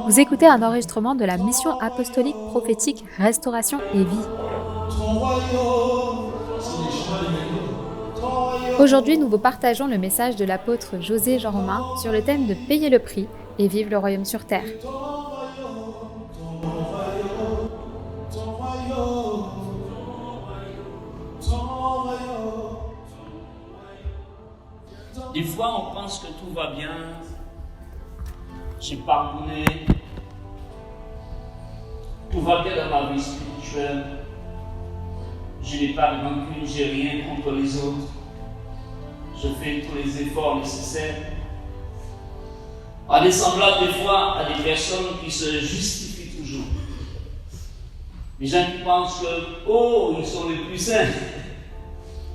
Vous écoutez un enregistrement de la mission apostolique prophétique Restauration et Vie. Aujourd'hui, nous vous partageons le message de l'apôtre José Jean-Romain sur le thème de payer le prix et vivre le royaume sur terre. Des fois, on pense que tout va bien. J'ai pardonné. Tout va bien dans ma vie spirituelle. Je n'ai pas de rancune, j'ai rien contre les autres. Je fais tous les efforts nécessaires. En semblable des fois à des personnes qui se justifient toujours. Les gens qui pensent que, oh, ils sont les plus saints.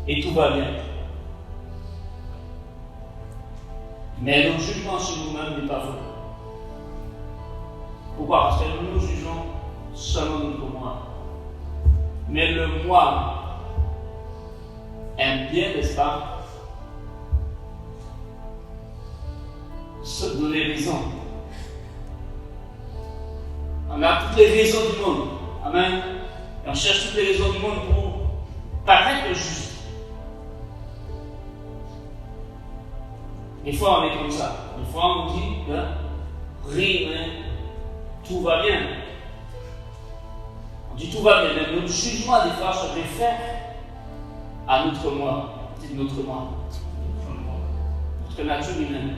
Et tout va bien. Mais le jugement sur nous-mêmes n'est pas vrai. Pourquoi? Parce que nous jugeons seulement notre moi. Mais le moi aime bien, n'est-ce pas, se donner raison. On a toutes les raisons du monde. Amen. Et on cherche toutes les raisons du monde pour paraître juste. Des fois, on est comme ça. Des fois, on dit, rien, mais tout va bien. On dit tout va bien, mais notre jugement, des fois, se réfère à notre moi. C'est notre moi. Notre nature humaine.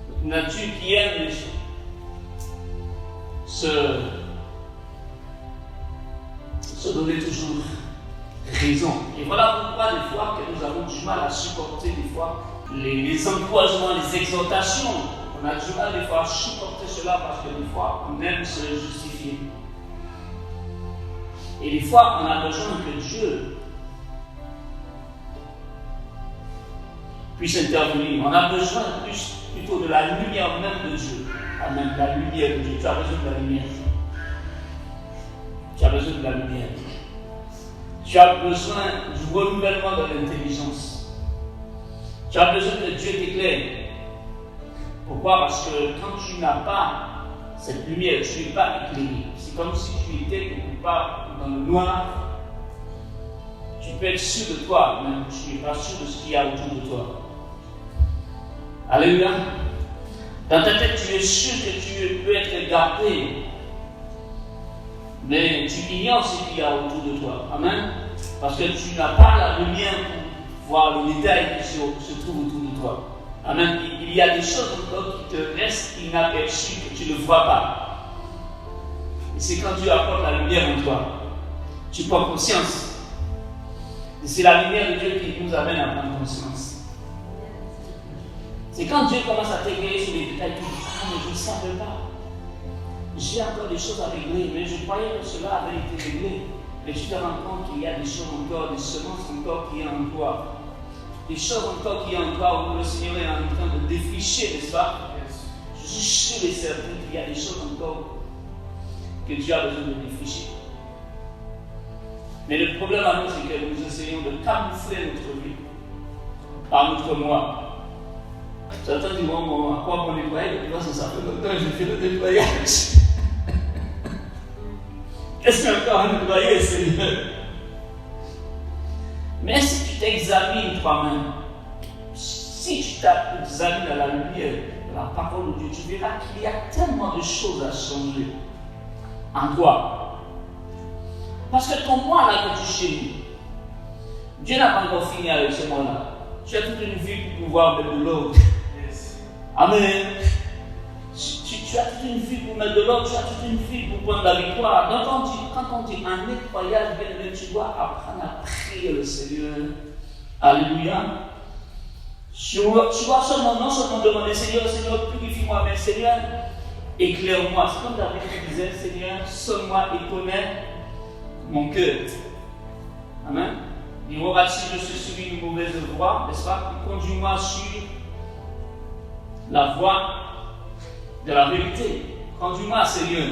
Notre nature qui aime les gens. Se donner toujours raison. Et voilà pourquoi, des fois, que nous avons du mal à supporter, des fois, les encouragements, les exhortations. On a du mal des fois à supporter cela parce que des fois on aime se justifier. Et des fois on a besoin que Dieu puisse intervenir. On a besoin plutôt de la lumière même de Dieu. Amen, la lumière de Dieu. Tu as besoin de la lumière. Tu as besoin de la lumière. Tu as besoin du renouvellement de l'intelligence. Tu as besoin que Dieu t'éclaire. Pourquoi? Parce que quand tu n'as pas cette lumière, tu n'es pas éclairé. C'est comme si tu étais quelque part dans le noir. Tu peux être sûr de toi, mais tu n'es pas sûr de ce qu'il y a autour de toi. Alléluia. Dans ta tête, tu es sûr que tu peux être gardé, mais tu ignores ce qu'il y a autour de toi. Amen. Parce que tu n'as pas la lumière pour voir le détail qui se trouve autour de toi. Amen. Il y a des choses encore qui te restent inaperçues, que tu ne vois pas. Et c'est quand Dieu apporte la lumière en toi, tu prends conscience. Et c'est la lumière de Dieu qui nous amène à prendre conscience. C'est quand Dieu commence à t'éclairer sur les détails, tu dis, ah, mais je ne savais pas. J'ai encore des choses à régler, mais je croyais que cela avait été réglé. Mais tu te rends compte qu'il y a des choses encore, des semences encore qui sont en toi. Des choses encore qui sont en toi où le Seigneur est en train de défricher, n'est-ce pas? Je suis sûr et certain qu'il y a des choses encore que Dieu a besoin de défricher. Mais le problème à nous, c'est que nous essayons de camoufler notre vie par notre moi. Certains diront, à quoi mon nettoyage? Et puis ça fait longtemps que j'ai fait le nettoyage. Qu'est-ce qu'il y a encore à nettoyer, Seigneur? Mais si tu t'examines toi-même, si tu t'examines à la lumière de la parole de Dieu, tu verras qu'il y a tellement de choses à changer en toi. Parce que ton moi là que tu chéris, Dieu n'a pas encore fini avec ce moi-là. Tu as toute une vie pour pouvoir mettre de l'ordre. Amen. Tu as toute une vie pour mettre de l'ordre, tu as toute une vie pour prendre la victoire. Donc quand on dit un nettoyage, bien, tu dois apprendre à prier le Seigneur. Alléluia. Tu dois seulement, non seulement demander, Seigneur, purifie-moi, mais Seigneur, éclaire-moi. C'est comme David qui disait, Seigneur, sonne-moi et connais mon cœur. Amen. Il aura si je suis sur une mauvaise voie, n'est-ce pas? Conduis-moi sur la voie de la vérité. Conduis-moi, Seigneur.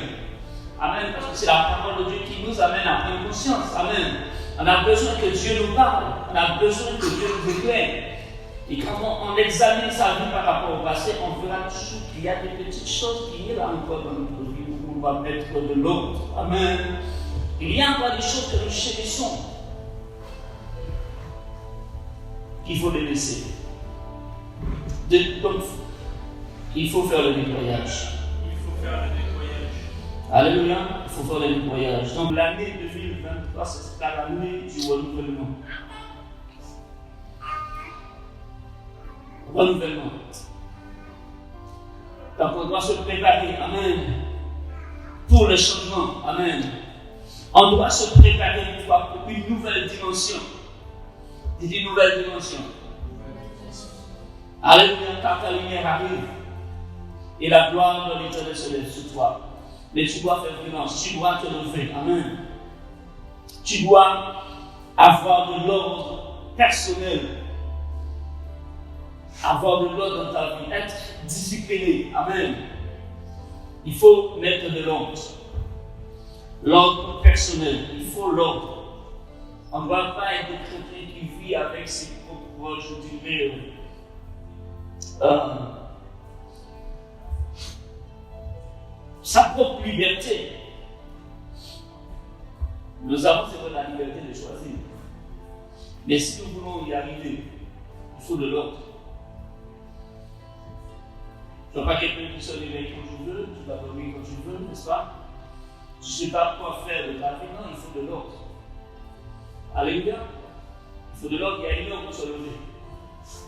Amen. Parce que c'est la parole de Dieu qui nous amène à prendre conscience. Amen. On a besoin que Dieu nous parle. On a besoin que Dieu nous éclaire. Et quand on examine sa vie par rapport au passé, on verra toujours qu'il y a des petites choses qui sont là encore dans notre vie où on va mettre de l'ordre. Amen. Il y a encore des choses que nous chérissons. Il faut les laisser. Donc, il faut faire le nettoyage. Alléluia, il faut faire le nettoyage. Donc l'année 2023, c'est l'année du renouvellement. Renouvellement. Donc on doit se préparer, amen, pour le changement, amen. On doit se préparer pour une nouvelle dimension. Une nouvelle dimension. Alléluia, car ta lumière arrive et la gloire de l'Éternel se lève sur toi. Mais tu dois faire violence, tu dois te lever, amen. Tu dois avoir de l'ordre personnel, avoir de l'ordre dans ta vie, être discipliné, amen. Il faut mettre de l'ordre. L'ordre personnel, il faut l'ordre. On ne doit pas être quelqu'un qui vit avec ses propres, je dirais, sa propre liberté. Nous avons c'est la liberté de choisir. Mais si nous voulons y arriver, il faut de l'ordre. Je ne suis pas quelqu'un qui se réveille quand je veux, tu vas dormir quand tu veux, n'est-ce pas? Je ne sais pas quoi faire de ta vie, non, il faut de l'ordre. Alléluia. Il faut de l'ordre, il y a une heure pour se lever.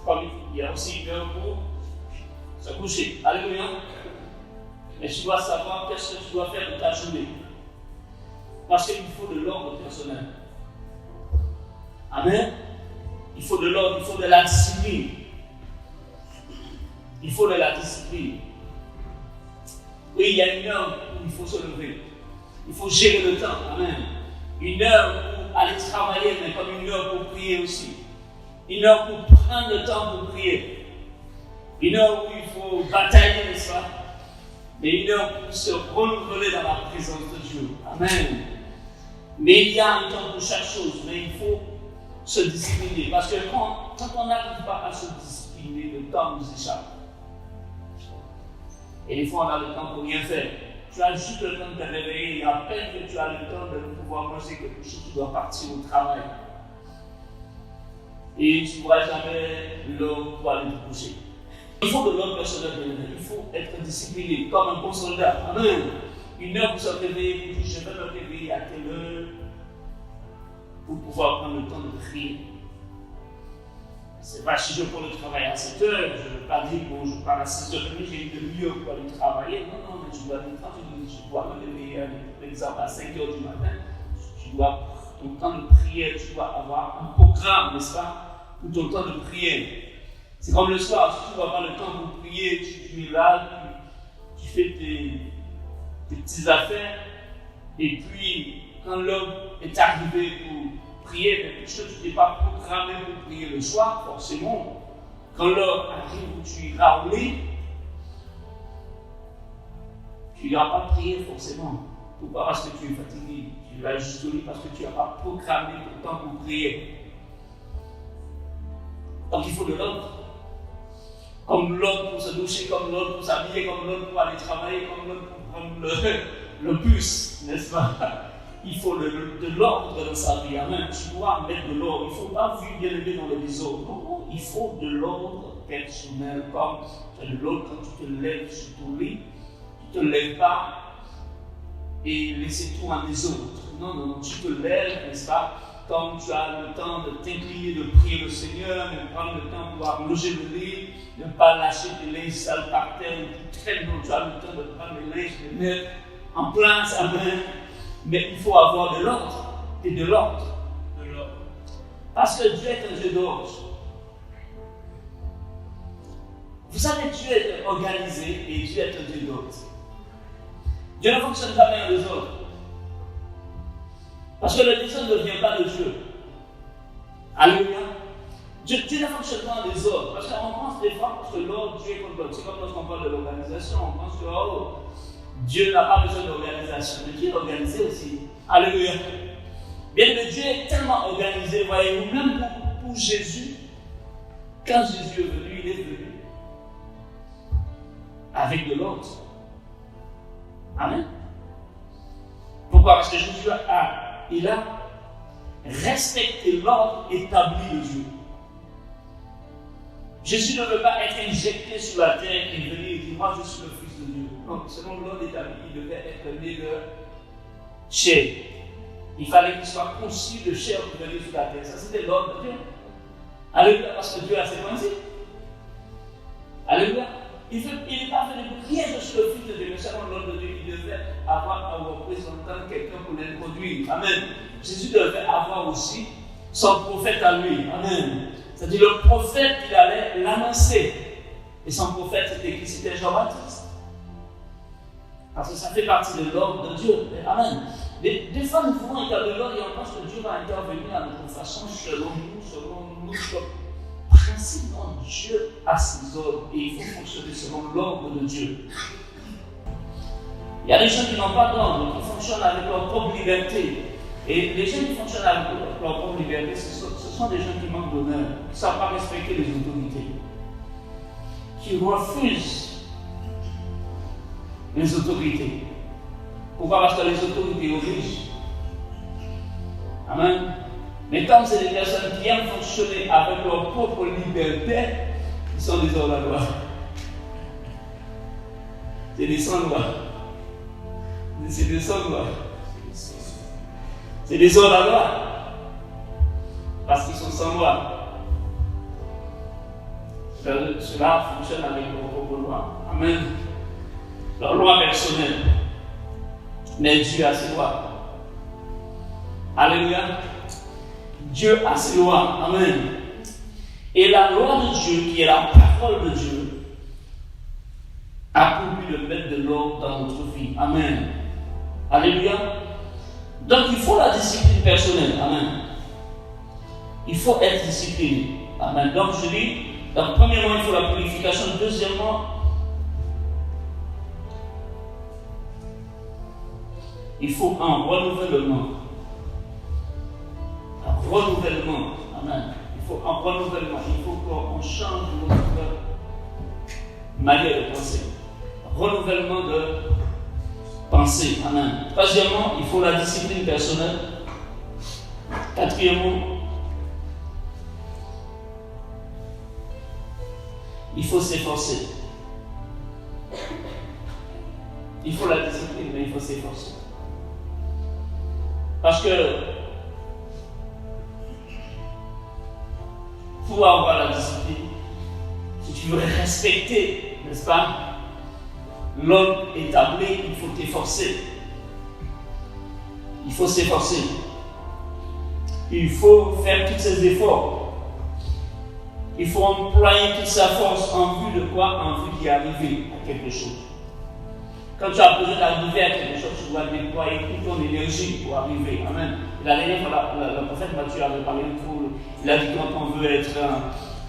Comme il y a aussi une heure pour se coucher. Alléluia. Mais tu dois savoir qu'est-ce que tu dois faire de ta journée. Parce qu'il faut de l'ordre personnel. Amen. Il faut de l'ordre, il faut de la discipline. Il faut de la discipline. Oui, il y a une heure où il faut se lever. Il faut gérer le temps. Amen. Une heure pour aller travailler, mais comme une heure pour prier aussi. Une heure pour prendre le temps pour prier. Une heure où il faut batailler, n'est-ce pas? Mais une heure pour se renouveler dans la présence de Dieu. Amen. Mais il y a un temps pour chaque chose, mais il faut se discipliner. Parce que quand on n'arrive pas à se discipliner, le temps nous échappe. Et des fois, on a le temps pour rien faire. Tu as juste le temps de te réveiller et à peine que tu as le temps de pouvoir manger quelque chose, tu dois partir au travail. Et tu ne pourras jamais l'heure pour aller te coucher. Il faut de l'ordre personnel, il faut être discipliné comme un bon soldat. Amen. Une heure pour se réveiller, pour dire je vais me réveiller à telle heure pour pouvoir prendre le temps de prier. C'est pas si je prends le travail à 7 heures, je ne veux pas dire bon, je pars à 6h30, j'ai une demi-heure pour aller travailler. Non, mais tu dois dire quand je dois me réveiller, par exemple, à 5h du matin, tu dois, ton temps de prière, tu dois avoir un programme, n'est-ce pas, pour ton temps de prière. C'est comme le soir, si tu n'as pas le temps pour prier, tu es là, tu fais tes petites affaires, et puis quand l'homme est arrivé pour prier, mais puisque tu n'es pas programmé pour prier le soir, forcément, quand l'homme arrive où tu iras au lit, tu n'iras pas prier forcément. Pourquoi? Parce que tu es fatigué. Tu vas juste au lit parce que tu n'as pas programmé ton temps pour prier. Donc il faut de l'ordre. Comme l'autre pour se doucher, comme l'autre pour s'habiller, comme l'autre pour aller travailler, comme l'autre pour prendre le bus, n'est-ce pas? Il faut de l'ordre dans sa vie. Amen. Tu dois mettre de l'ordre. Il ne faut pas vivre bien élevé dans le désordre. Non, il faut de l'ordre personnel. Comme tu as de l'ordre quand tu te lèves sur ton lit, tu ne te lèves pas et laisser tout en désordre. Non, tu te lèves, n'est-ce pas? Comme tu as le temps de t'incliner, de prier le Seigneur, de prendre le temps pour arranger le lit, de ne pas lâcher tes linges sales par terre, tu as le temps de prendre les linges, de les mettre en place, amen. Mais il faut avoir de l'ordre, et de l'ordre. Parce que Dieu est un Dieu d'ordre. Vous savez, Dieu est organisé et Dieu est un Dieu d'ordre. Dieu ne fonctionne jamais en désordre. Parce que le désordre ne vient pas de Dieu. Alléluia. Dieu ne fonctionne pas en désordre. Parce qu'on pense des fois que l'ordre, Dieu est comme l'ordre. C'est comme lorsqu'on parle de l'organisation, on pense que Dieu n'a pas besoin d'organisation. Mais Dieu est organisé aussi. Alléluia. Bien aimé, Dieu est tellement organisé, voyez-vous, même pour Jésus, quand Jésus est venu, il est venu avec de l'ordre. Amen. Pourquoi? Parce que Jésus a respecté l'ordre établi de Dieu. Jésus ne veut pas être injecté sur la terre et venir et dire, moi je suis le Fils de Dieu. Non, selon l'ordre établi, il devait être né de chair. Il fallait qu'il soit conçu de chair pour venir sur la terre. Ça, c'était l'ordre de Dieu. Alléluia, parce que Dieu a ses principes. Alléluia. Il n'est pas venu pour rien de sur le Fils de Dieu, mais selon l'ordre de Dieu, il devait avoir un représentant, quelqu'un pour l'introduire. Amen. Jésus devait avoir aussi son prophète à lui. Amen. C'est-à-dire le prophète, il allait l'annoncer. Et son prophète, c'était qui? C'était Jean-Baptiste. Parce que ça fait partie de l'ordre de Dieu. Amen. Des fois, nous pouvons établir l'ordre et on pense que Dieu va intervenir à notre façon, selon nous, principalement Dieu a ses ordres et il faut fonctionner selon l'ordre de Dieu. Il y a des gens qui n'ont pas d'ordre, qui fonctionnent avec leur propre liberté. Et les gens qui fonctionnent avec leur propre liberté, ce sont des gens qui manquent d'honneur, qui ne savent pas respecter les autorités, qui refusent les autorités. Pourquoi? Parce que les autorités obligent. Amen. Mais comme c'est des personnes qui aiment fonctionner avec leur propre liberté, ils sont des hors-la-loi. C'est des sans-loi. C'est des sans-loi. C'est des hors-la-loi. Parce qu'ils sont sans loi. Cela fonctionne avec leur propre loi. Amen. Leur loi personnelle. Mais Dieu a ses lois. Alléluia. Dieu a ses lois. Amen. Et la loi de Dieu, qui est la parole de Dieu, a pour but de mettre de l'ordre dans notre vie. Amen. Alléluia. Donc il faut la discipline personnelle. Amen. Il faut être discipliné. Amen. Donc je dis, donc, premièrement, il faut la purification. Deuxièmement, il faut un renouvellement. Un renouvellement. Amen. Il faut un renouvellement. Il faut qu'on change notre manière de penser. Renouvellement de pensée. Amen. Troisièmement, il faut la discipline personnelle. Quatrièmement, il faut s'efforcer. Il faut la discipline, mais il faut s'efforcer. Parce que pour avoir la discipline, si tu veux respecter, n'est-ce pas, l'ordre établi, il faut t'efforcer. Il faut s'efforcer. Il faut faire tous ses efforts. Il faut employer toute sa force en vue de quoi? En vue d'y arriver à quelque chose. Quand tu as besoin d'arriver à quelque chose, tu dois déployer toute ton énergie pour arriver. Amen. La dernière fois, le prophète Matthieu avait parlé de foule. Il a dit quand on veut être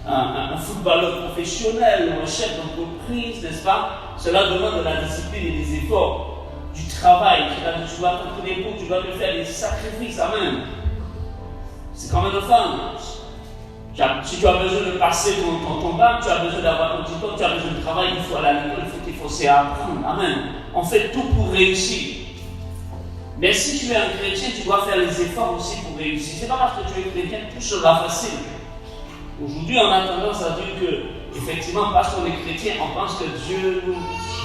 un footballeur professionnel ou un chef d'entreprise, n'est-ce pas? Cela demande de la discipline et des efforts, du travail. Tu dois t'entraîner pour, tu dois te faire des sacrifices. Amen. C'est comme un enfant. Si tu as besoin de passer ton bac, tu as besoin d'avoir ton diplôme, tu as besoin de travail, il faut aller à l'école, il faut t'efforcer à apprendre. Amen. On fait tout pour réussir. Mais si tu es un chrétien, tu dois faire les efforts aussi pour réussir. Ce n'est pas parce que tu es chrétien que tout sera facile. Aujourd'hui, on a tendance à dire que, effectivement, parce qu'on est chrétien, on pense que Dieu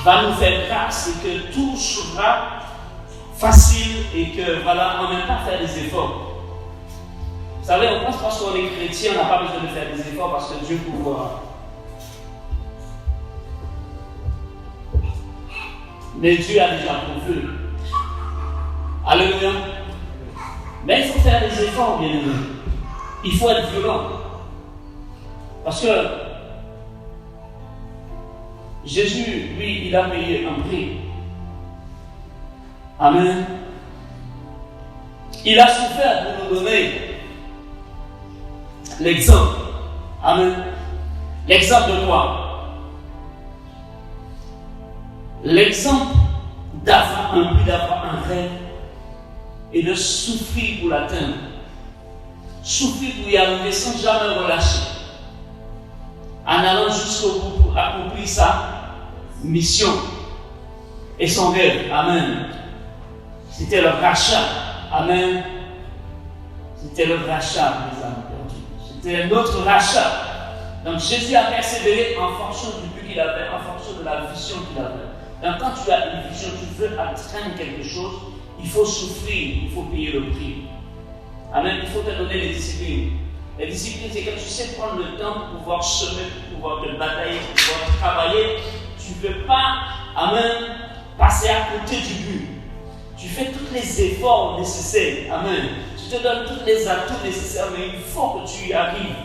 va nous faire grâce et que tout sera facile et que, voilà, on n'aime pas faire des efforts. Vous savez, on pense parce qu'on est chrétien, on n'a pas besoin de faire des efforts parce que Dieu pourra. Mais Dieu a déjà pourvu. Alléluia. Mais il faut faire des efforts, bien aimé. Il faut être violent. Parce que Jésus, lui, il a payé un prix. Amen. Il a souffert pour nous donner l'exemple. Amen. L'exemple de quoi? L'exemple d'avoir un but, d'avoir un rêve et de souffrir pour l'atteindre. souffrir pour y arriver sans jamais relâcher, en allant jusqu'au bout pour accomplir sa mission et son rêve. Amen. C'était le rachat. Amen. C'était le rachat des âmes perdues. C'était notre rachat. Donc Jésus a persévéré en fonction du but qu'il avait, en fonction de la vision qu'il avait. Donc quand tu as une vision, tu veux atteindre quelque chose, il faut souffrir, il faut payer le prix. Amen. Il faut te donner les disciplines. Les disciplines, c'est que tu sais prendre le temps pour pouvoir semer, pour pouvoir te batailler, pour pouvoir travailler. Tu ne veux pas, amen, passer à côté du but. Tu fais tous les efforts nécessaires. Amen. Tu te donnes tous les atouts nécessaires, mais il faut que tu y arrives.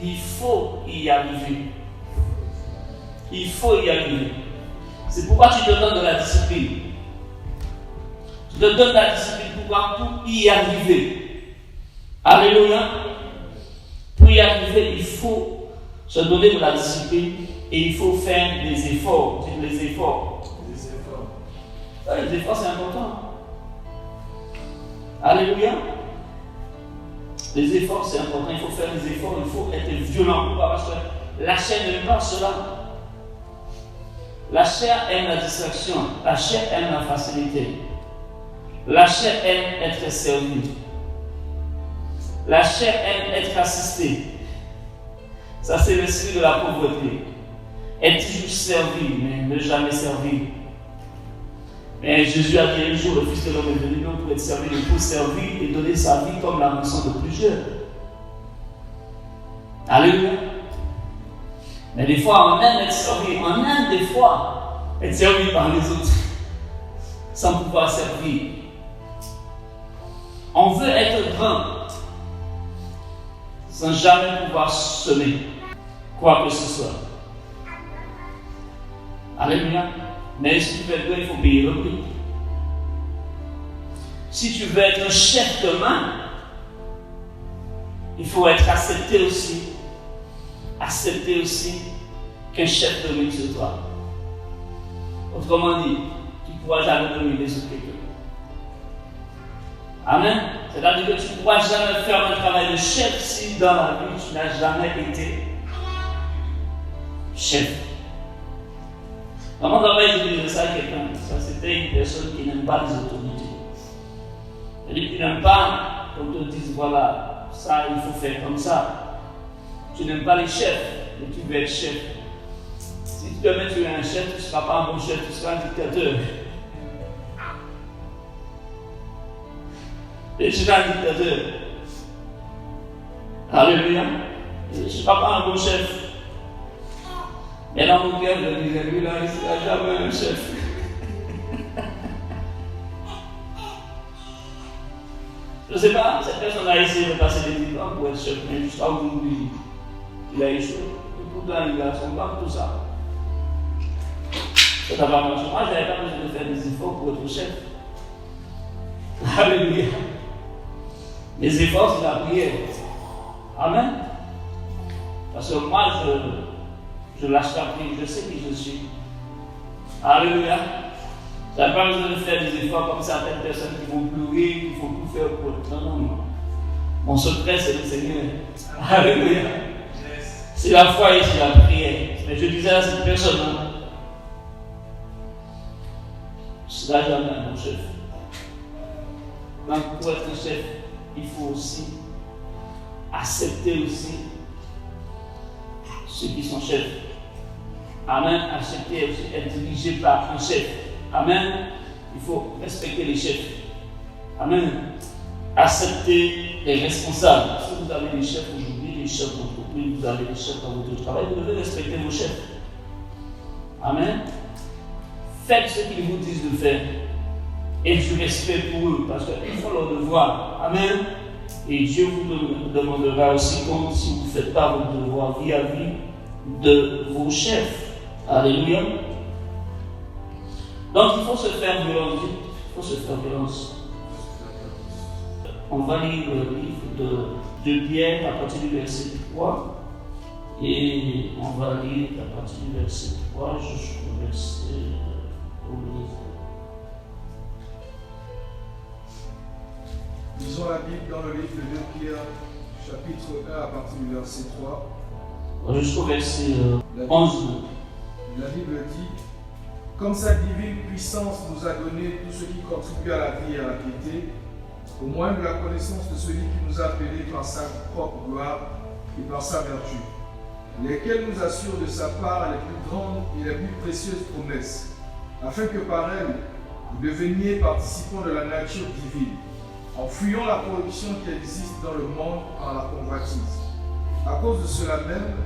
Il faut y arriver. Il faut y arriver. C'est pourquoi tu te donnes de la discipline. Tu te donnes de la discipline pour y arriver. Alléluia. Pour y arriver, il faut se donner de la discipline et il faut faire des efforts. C'est les efforts. Les efforts. Ouais, les efforts, c'est important. Alléluia. Les efforts, c'est important. Il faut faire des efforts. Il faut être violent. Pourquoi? Parce que la chair n'aime pas cela. La chair aime la distraction. La chair aime la facilité. La chair aime être servie. La chair aime être assistée. Ça, c'est l'esprit de la pauvreté. Être toujours servi, mais ne jamais servir. Mais Jésus a dit un jour, le Fils de l'homme est venu non pour être servi, mais pour servir et donner sa vie comme la rançon de plusieurs. Alléluia. Mais des fois, on aime être servi. On aime des fois être servi par les autres sans pouvoir servir. On veut être grand sans jamais pouvoir semer quoi que ce soit. Alléluia. Mais si tu veux être grand, il faut payer le prix. Si tu veux être un chef de main, il faut être accepté aussi. Accepter aussi qu'un chef domine sur toi. Autrement dit, tu ne pourras jamais dominer sur quelqu'un. Amen. C'est-à-dire que tu ne pourras jamais faire un travail de chef si dans la vie tu n'as jamais été chef. Comment on va dire ça à quelqu'un? Ça, c'était une personne qui n'aime pas les autorités. Elle qui n'aime pas qu'on te dise voilà, ça il faut faire comme ça. Tu n'aimes pas les chefs, mais tu veux être chef. Si tu te mets tu es un chef, tu ne seras pas un bon chef, tu seras un dictateur. Et tu seras un dictateur. Alléluia. Je ne serai pas un bon chef. Mais dans mon cœur, je disais, lui là, il ne sera jamais un chef. Je ne sais pas, cette personne a essayé de passer des diplômes pour être chef, mais jusqu'à aujourd'hui, il a échoué. Et pourtant, il a son bac, tout ça. Ça n'a pas marché. Moi, je n'avais pas besoin de faire des efforts pour être chef. Alléluia. Les efforts, c'est la prière. Amen. Parce que moi, je lâche la prière, je sais qui je suis. Alléluia. Tu n'as pas besoin de faire des efforts comme certaines personnes qui vont pleurer, il faut tout faire pour être. Non, non. Mon secret, c'est le Seigneur. Alléluia. C'est la foi et c'est la prière. Mais je disais à cette personne, ce sera jamais un bon chef. Donc, pour être un chef, il faut aussi accepter aussi ceux qui sont chefs. Amen. Accepter aussi être dirigé par un chef. Amen. Il faut respecter les chefs. Amen. Accepter les responsables. Si vous avez des chefs aujourd'hui, des chefs d'entreprise, vous avez des chefs dans votre travail, vous devez respecter vos chefs. Amen. Faites ce qu'ils vous disent de faire. Et du respect pour eux, parce qu'ils font leur devoir. Amen. Et Dieu vous demandera aussi compte si vous ne faites pas votre devoir vis-à-vis de vos chefs. Alléluia. Donc il faut se faire violence. Il faut se faire violence. On va lire le livre de Pierre à partir du verset 3. Et on va lire à partir du verset 3 jusqu'au verset 11. Lisons la Bible dans le livre de 2 Pierre, chapitre 1 à partir du verset 3. Jusqu'au verset 11. La Bible dit: comme sa divine puissance nous a donné tout ce qui contribue à la vie et à la piété, au moins de la connaissance de celui qui nous a appelés par sa propre gloire et par sa vertu, lesquels nous assurent de sa part les plus grandes et les plus précieuses promesses, afin que par elles, vous deveniez participants de la nature divine, en fuyant la corruption qui existe dans le monde par la convoitise. À cause de cela même,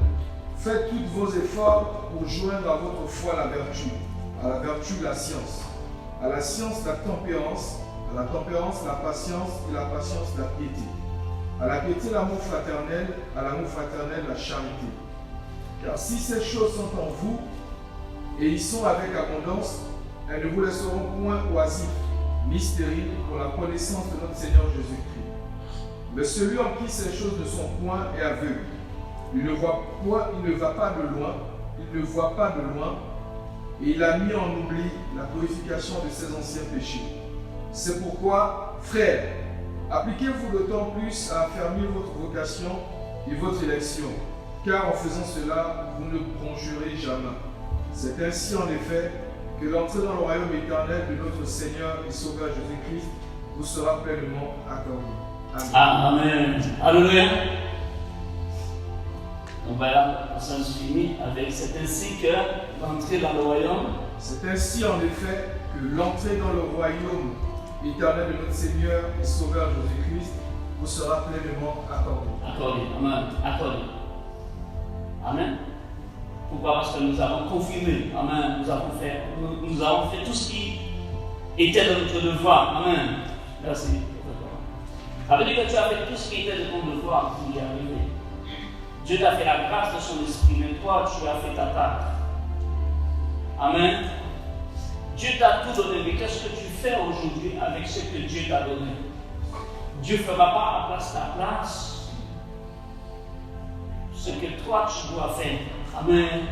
faites tous vos efforts pour joindre à votre foi la vertu, à la vertu la science, à la science la tempérance, à la tempérance la patience et la patience la piété, à la piété l'amour fraternel, à l'amour fraternel la charité. Car si ces choses sont en vous, et y sont avec abondance, elles ne vous laisseront point oisifs, ni stériles pour la connaissance de notre Seigneur Jésus-Christ. Mais celui en qui ces choses ne sont point est aveugle. Il ne voit point, il ne va pas de loin, il ne voit pas de loin, et il a mis en oubli la purification de ses anciens péchés. C'est pourquoi, frères, appliquez-vous d'autant plus à affermir votre vocation et votre élection, car en faisant cela, vous ne broncherez jamais. C'est ainsi en effet que l'entrée dans le royaume éternel de notre Seigneur et Sauveur Jésus-Christ vous sera pleinement accordée. Amen. Amen. Alléluia. Donc voilà, on s'en finit avec c'est ainsi que l'entrée dans le royaume. C'est ainsi en effet que l'entrée dans le royaume éternel de notre Seigneur et Sauveur Jésus-Christ vous sera pleinement accordée. Accordé. Amen. Accordé. Amen. Pourquoi? Parce que nous avons confirmé. Amen. Nous avons fait tout ce qui était de notre devoir. Amen. Merci. Ça veut dire que tu as fait tout ce qui était de ton devoir pour y arriver. Dieu t'a fait la grâce de son esprit, mais toi, tu as fait ta part. Amen. Dieu t'a tout donné, mais qu'est-ce que tu fais aujourd'hui avec ce que Dieu t'a donné? Dieu ne fera pas à ta place ce que toi, tu dois faire. Amen.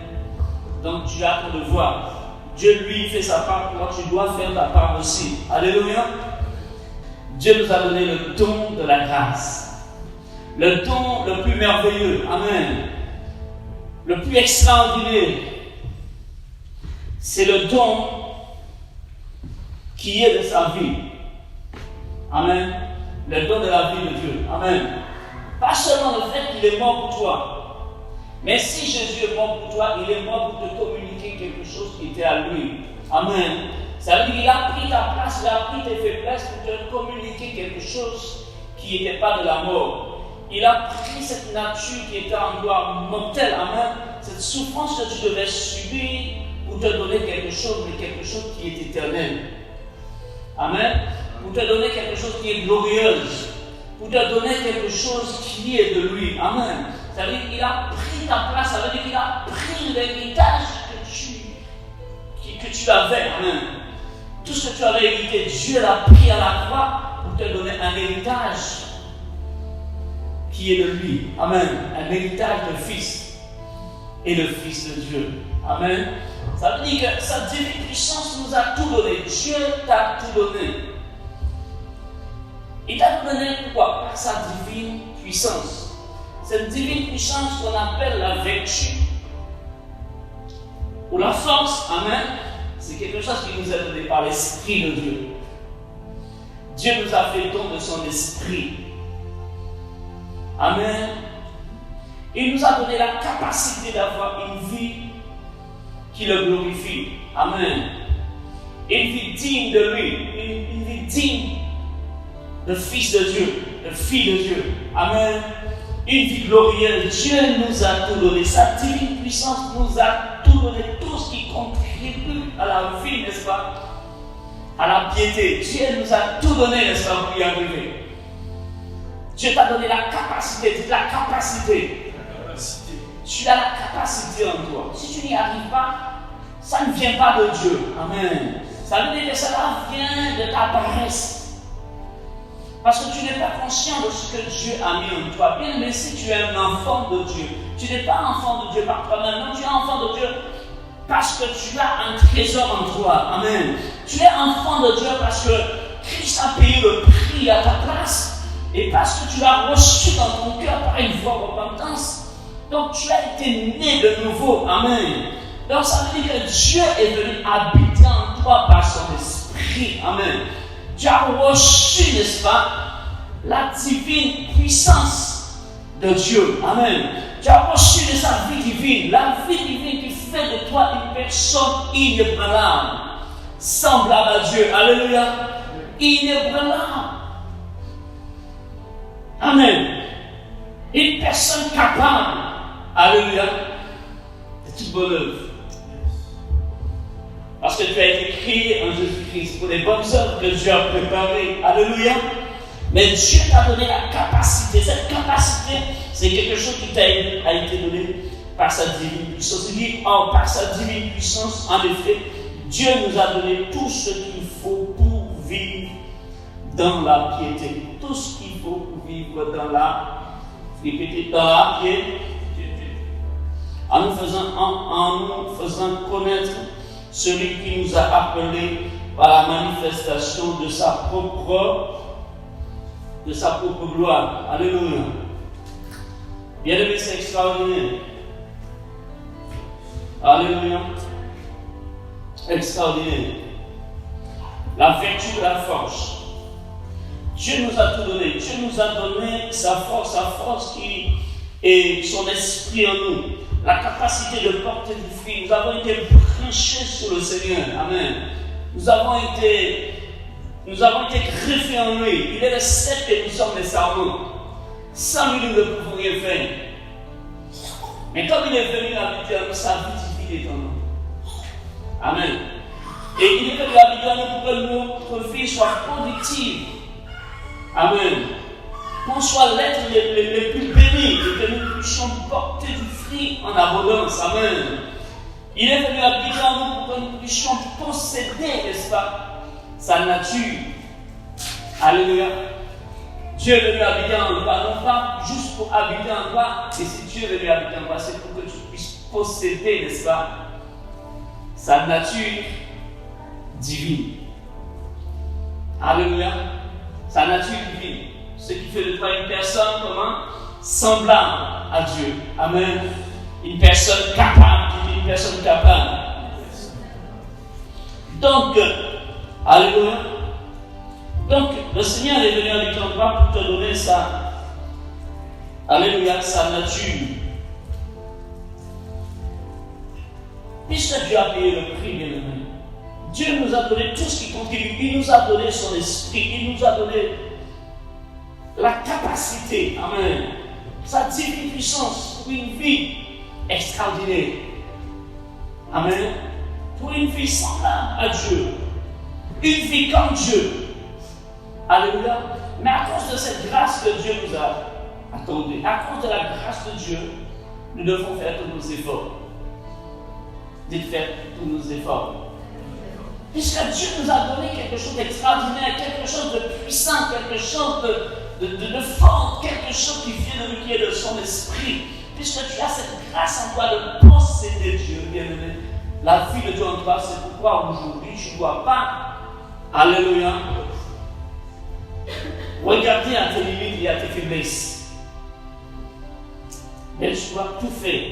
Donc, tu as ton devoir. Dieu, lui, fait sa part, toi, tu dois faire ta part aussi. Alléluia. Dieu nous a donné le don de la grâce. Le don le plus merveilleux, amen, le plus extraordinaire, c'est le don qui est de sa vie. Amen. Le don de la vie de Dieu. Amen. Pas seulement le fait qu'il est mort pour toi, mais si Jésus est mort pour toi, il est mort pour te communiquer quelque chose qui était à lui. Amen. Ça veut dire qu'il a pris ta place, il a pris tes faiblesses pour te communiquer quelque chose qui n'était pas de la mort. Il a pris cette nature qui était en toi mortelle, amen, cette souffrance que tu devais subir pour te donner quelque chose, mais quelque chose qui est éternel. Amen. Pour te donner quelque chose qui est glorieuse. Pour te donner quelque chose qui est de lui. Amen. Ça veut dire qu'il a pris ta place, ça veut dire qu'il a pris l'héritage que tu avais. Amen. Tout ce que tu avais hérité, Dieu l'a pris à la croix pour te donner un héritage qui est de lui. Amen. Un héritage de fils et le fils de Dieu. Amen. Ça veut dire que sa divine puissance nous a tout donné. Dieu t'a tout donné. Il t'a tout donné pourquoi? Par sa divine puissance. Cette divine puissance qu'on appelle la vertu ou la force, amen, c'est quelque chose qui nous est donné par l'Esprit de Dieu. Dieu nous a fait don de son esprit. Amen. Il nous a donné la capacité d'avoir une vie qui le glorifie. Amen. Une vie digne de lui. Une vie digne de fils de Dieu, de fille de Dieu. Amen. Une vie glorieuse. Dieu nous a tout donné. Sa divine puissance nous a tout donné. Tout ce qui contribue à la vie, n'est-ce pas? À la piété. Dieu nous a tout donné, n'est-ce pas, pour y arriver. Dieu t'a donné la capacité, dis la capacité. Tu as la capacité en toi. Si tu n'y arrives pas, ça ne vient pas de Dieu. Amen. Ça veut dire que cela vient de ta paresse. Parce que tu n'es pas conscient de ce que Dieu a mis en toi. Bien, mais si tu es un enfant de Dieu, tu n'es pas enfant de Dieu par toi-même. Non, tu es enfant de Dieu parce que tu as un trésor en toi. Amen. Tu es enfant de Dieu parce que Christ a payé le prix à ta place. Et parce que tu l'as reçu dans ton cœur par une voie de repentance, donc tu as été né de nouveau. Amen. Donc ça veut dire que Dieu est venu habiter en toi par son esprit. Amen. Tu as reçu, n'est-ce pas, la divine puissance de Dieu. Amen. Tu as reçu de sa vie divine, la vie divine qui fait de toi une personne inébranlable, semblable à Dieu. Alléluia. Inébranlable. Amen. Une personne capable. Alléluia. De toute bonne œuvre. Parce que tu as été créé en Jésus-Christ pour les bonnes œuvres que Dieu a préparées. Alléluia. Mais Dieu t'a donné la capacité. Cette capacité, c'est quelque chose qui a été donné par sa divine puissance. Il dit, par sa divine puissance, en effet, Dieu nous a donné tout ce qu'il faut pour vivre dans la piété. Tout ce qu'il faut pour vivre dans la piété. En nous faisant connaître celui qui nous a appelés par la manifestation de sa propre gloire. Alléluia. Bien-aimé, c'est extraordinaire. Alléluia. Extraordinaire. La vertu de la force. Dieu nous a tout donné. Dieu nous a donné sa force qui est son esprit en nous. La capacité de porter du fruit. Nous avons été branchés sur le Seigneur. Amen. Nous avons été greffés en lui. Il est le cep et nous sommes les serments. Sans lui, nous ne pouvons rien faire. Mais comme il est venu habiter en nous, sa vie divine est en nous. Amen. Et il est venu habiter en nous pour que notre vie soit productive. Amen. Qu'on soit l'être les plus bénis et que nous puissions porter du fruit en abondance. Amen. Il est venu habiter en nous pour que nous puissions posséder, n'est-ce pas, sa nature. Alléluia. Dieu est venu habiter en toi, non pas juste pour habiter en toi, et si Dieu est venu habiter en toi, c'est pour que tu puisses posséder, n'est-ce pas, sa nature divine. Alléluia. Sa nature divine. Ce qui fait de toi une personne, comment? Semblable à Dieu. Amen. Une personne capable. Une personne capable. Donc, alléluia. Donc, le Seigneur est venu avec ton droit pour te donner sa, alléluia, sa nature. Puisque Dieu a payé le prix, bien aimé. Dieu nous a donné tout ce qui contribue. Il nous a donné son esprit. Il nous a donné la capacité, amen, sa divine puissance pour une vie extraordinaire. Amen. Pour une vie semblable à Dieu. Une vie comme Dieu. Alléluia. Mais à cause de cette grâce que Dieu nous a accordée, à cause de la grâce de Dieu, nous devons faire tous nos efforts. Dites faire tous nos efforts. Puisque Dieu nous a donné quelque chose d'extraordinaire, quelque chose de puissant, quelque chose de fort, quelque chose qui vient de nous, qui est de son esprit. Puisque tu as cette grâce en toi de posséder Dieu, bien-aimé. La vie de Dieu en toi, c'est pourquoi aujourd'hui tu ne dois pas, alléluia, regarder à tes limites et à tes faiblesses. Mais tu dois tout faire.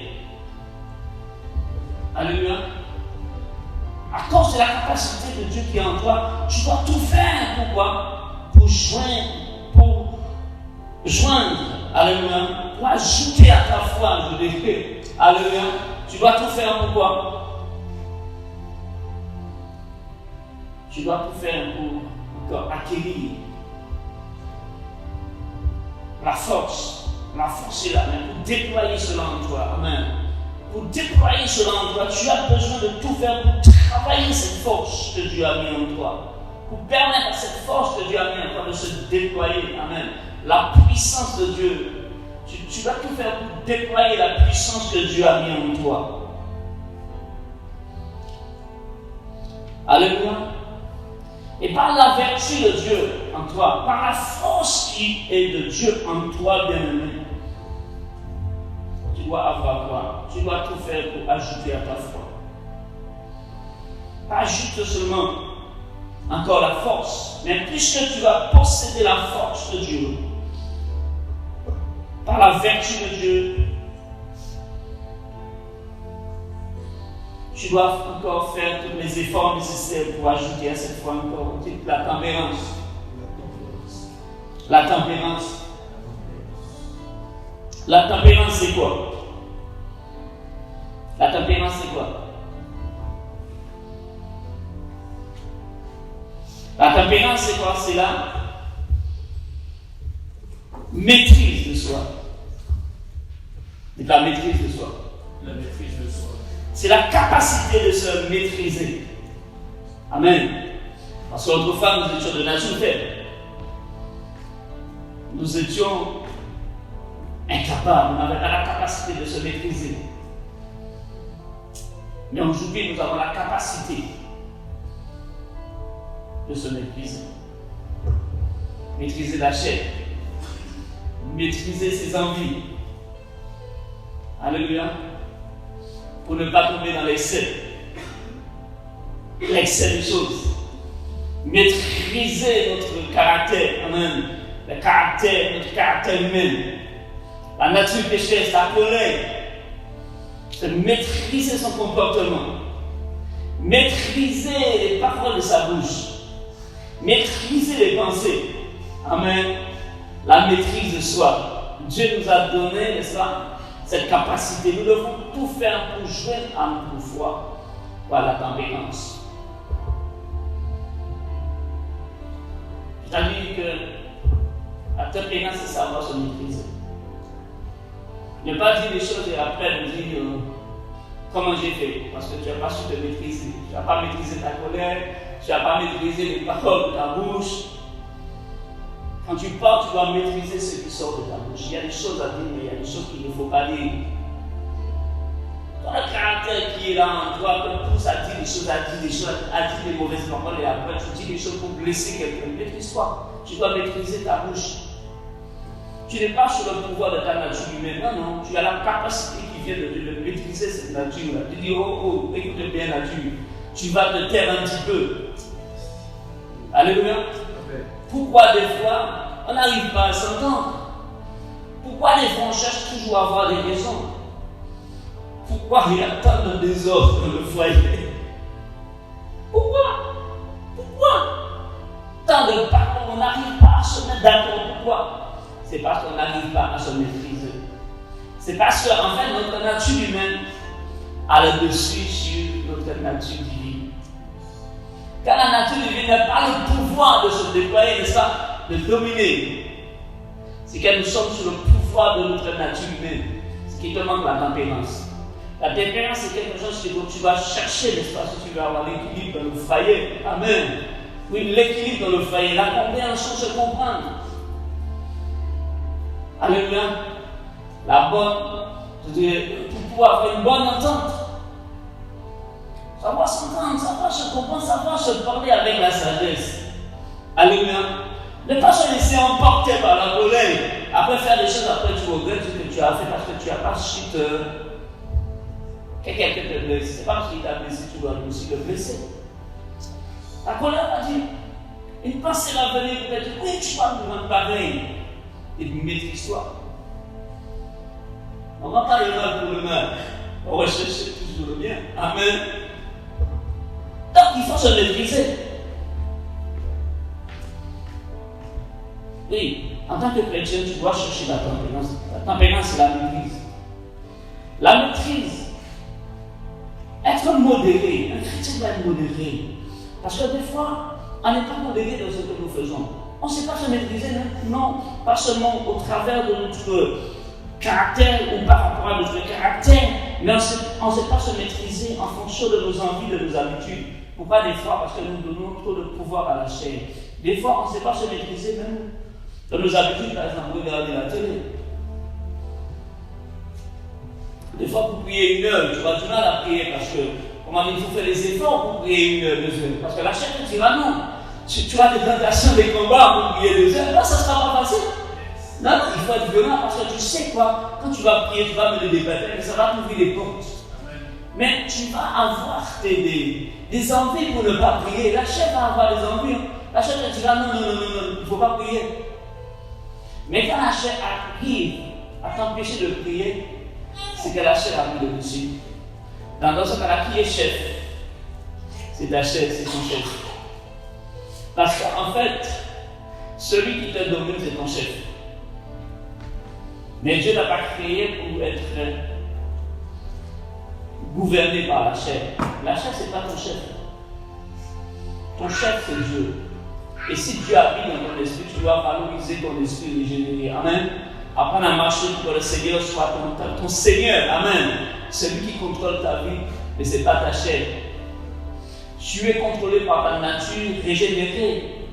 Alléluia. À cause de la capacité de Dieu qui est en toi, tu dois tout faire. Pourquoi? Pour joindre, alléluia, pour ajouter à ta foi, je dis, alléluia, tu dois tout faire. Pourquoi? Tu dois tout faire pour acquérir la force. La force est là, mais pour déployer cela en toi. Amen. Pour déployer cela en toi, tu as besoin de tout faire pour travailler cette force que Dieu a mis en toi. Pour permettre à cette force que Dieu a mis en toi de se déployer. Amen. La puissance de Dieu. Tu dois tout faire pour déployer la puissance que Dieu a mis en toi. Alléluia. Et par la vertu de Dieu en toi, par la force qui est de Dieu en toi, bien-aimé, tu dois avoir quoi? Tu dois tout faire pour ajouter à ta foi. Pas juste seulement encore la force, mais puisque tu vas posséder la force de Dieu, par la vertu de Dieu, tu dois encore faire tous les efforts nécessaires pour ajouter à cette foi encore la tempérance. La tempérance. La tempérance, c'est quoi? La tempérance, c'est quoi? La tempérance, c'est quoi? C'est la maîtrise de soi. C'est la maîtrise de soi. La maîtrise de soi. C'est la capacité de se maîtriser. Amen. Parce qu'autrefois, nous étions de nature faible. Nous étions incapables, on n'avait pas la capacité de se maîtriser. Mais aujourd'hui, nous avons la capacité de se maîtriser. Maîtriser la chair, maîtriser ses envies. Alléluia. Pour ne pas tomber dans l'excès des choses. Maîtriser notre caractère, amen. Notre caractère humain. La nature pécheresse, la colère. C'est maîtriser son comportement. Maîtriser les paroles de sa bouche. Maîtriser les pensées. Amen. La maîtrise de soi. Dieu nous a donné, n'est-ce pas, cette capacité. Nous devons tout faire pour joindre à notre foi par la tempérance. C'est-à-dire que la tempérance, c'est savoir se maîtriser. Ne pas dire les choses et après nous dire comment j'ai fait. Parce que tu n'as pas su te maîtriser. Tu n'as pas maîtrisé ta colère. Tu n'as pas maîtrisé les paroles de ta bouche. Quand tu parles, tu dois maîtriser ce qui sort de ta bouche. Il y a des choses à dire, mais il y a des choses qu'il ne faut pas dire. Ton caractère qui est là en toi, comme pousse à dire des choses, à dire des mauvaises paroles, et après tu dis des choses pour blesser quelqu'un. Maîtrise-toi. Tu dois maîtriser ta bouche. Tu n'es pas sur le pouvoir de ta nature humaine. Non. Tu as la capacité qui vient de maîtriser cette nature-là. Tu dis, oh, écoute bien nature. Tu vas te taire un petit peu. Alléluia. Pourquoi des fois, on n'arrive pas à s'entendre? Pourquoi des fois, on cherche toujours à avoir des raisons? Pourquoi il y a tant de désordre dans le foyer? Pourquoi? Tant de paroles, on n'arrive pas à se mettre d'accord. Pourquoi? C'est parce qu'on n'arrive pas à se maîtriser. C'est parce qu'en fait, notre nature humaine a le dessus sur notre nature divine. Car la nature divine n'a pas le pouvoir de se déployer, n'est-ce pas, de dominer. C'est que nous sommes sous le pouvoir de notre nature humaine, ce qui te manque la tempérance. La tempérance, c'est quelque chose que tu vas chercher, n'est-ce pas, si tu veux avoir l'équilibre dans le foyer. Amen. Oui, l'équilibre dans le foyer, la compréhension, se comprendre. Alléluia. La bonne, pour pouvoir avoir une bonne entente. Savoir s'entendre, savoir se comprendre, savoir se parler avec la sagesse. Alléluia. Ne pas se laisser emporter par la colère. Après faire des choses, après tu regrettes ce que tu as fait parce que tu n'as pas su quelqu'un te blesse. C'est pas parce qu'il t'a blessé, tu dois aussi le blesser. La colère va dire, une pensée va venir pour te dire, oui, tu vas me rendre pareil. Et maîtrise-toi. On ne va pas le mal pour le mal. On va chercher toujours le bien. Amen. Donc il faut se maîtriser. Oui, en tant que chrétien, tu dois chercher la tempérance. La tempérance, c'est la maîtrise. La maîtrise. Être modéré. Un chrétien doit être modéré. Parce que des fois, on n'est pas modéré dans ce que nous faisons. On ne sait pas se maîtriser, non, pas seulement au travers de notre caractère ou par rapport à notre caractère, mais on ne sait pas se maîtriser en fonction de nos envies, de nos habitudes. Pourquoi des fois? Parce que nous donnons trop de pouvoir à la chair. Des fois, on ne sait pas se maîtriser même dans nos habitudes, par exemple, regarder la télé. Des fois, pour prier 1 heure, tu vas du mal à prier parce que, comment dire, il faut faire des efforts pour prier 1 heure, 2 heures. Parce que la chair te dira non. Tu as des tentations, des combats pour prier 2 heures, là, ça ne sera pas facile. Non, il faut être violent parce que tu sais quoi, quand tu vas prier, tu vas mener des batailles, mais ça va t'ouvrir des portes. Mais tu vas avoir des envies pour ne pas prier. La chair va avoir des envies. La chair te dira non, il ne faut pas prier. Mais quand la chair arrive à t'empêcher de prier, c'est que la chair a mis le dessus. Dans ce cas-là, qui est chef? C'est ta chair, c'est ton chef. Parce qu'en fait, celui qui te domine, c'est ton chef. Mais Dieu n'a pas créé pour être gouverné par la chair. La chair, ce n'est pas ton chef. Ton chef, c'est Dieu. Et si Dieu habite dans ton esprit, tu dois valoriser ton esprit régénéré. Amen. Apprendre à marcher pour que le Seigneur soit ton Seigneur. Amen. Celui qui contrôle ta vie, mais ce n'est pas ta chair. Tu es contrôlé par ta nature régénérée.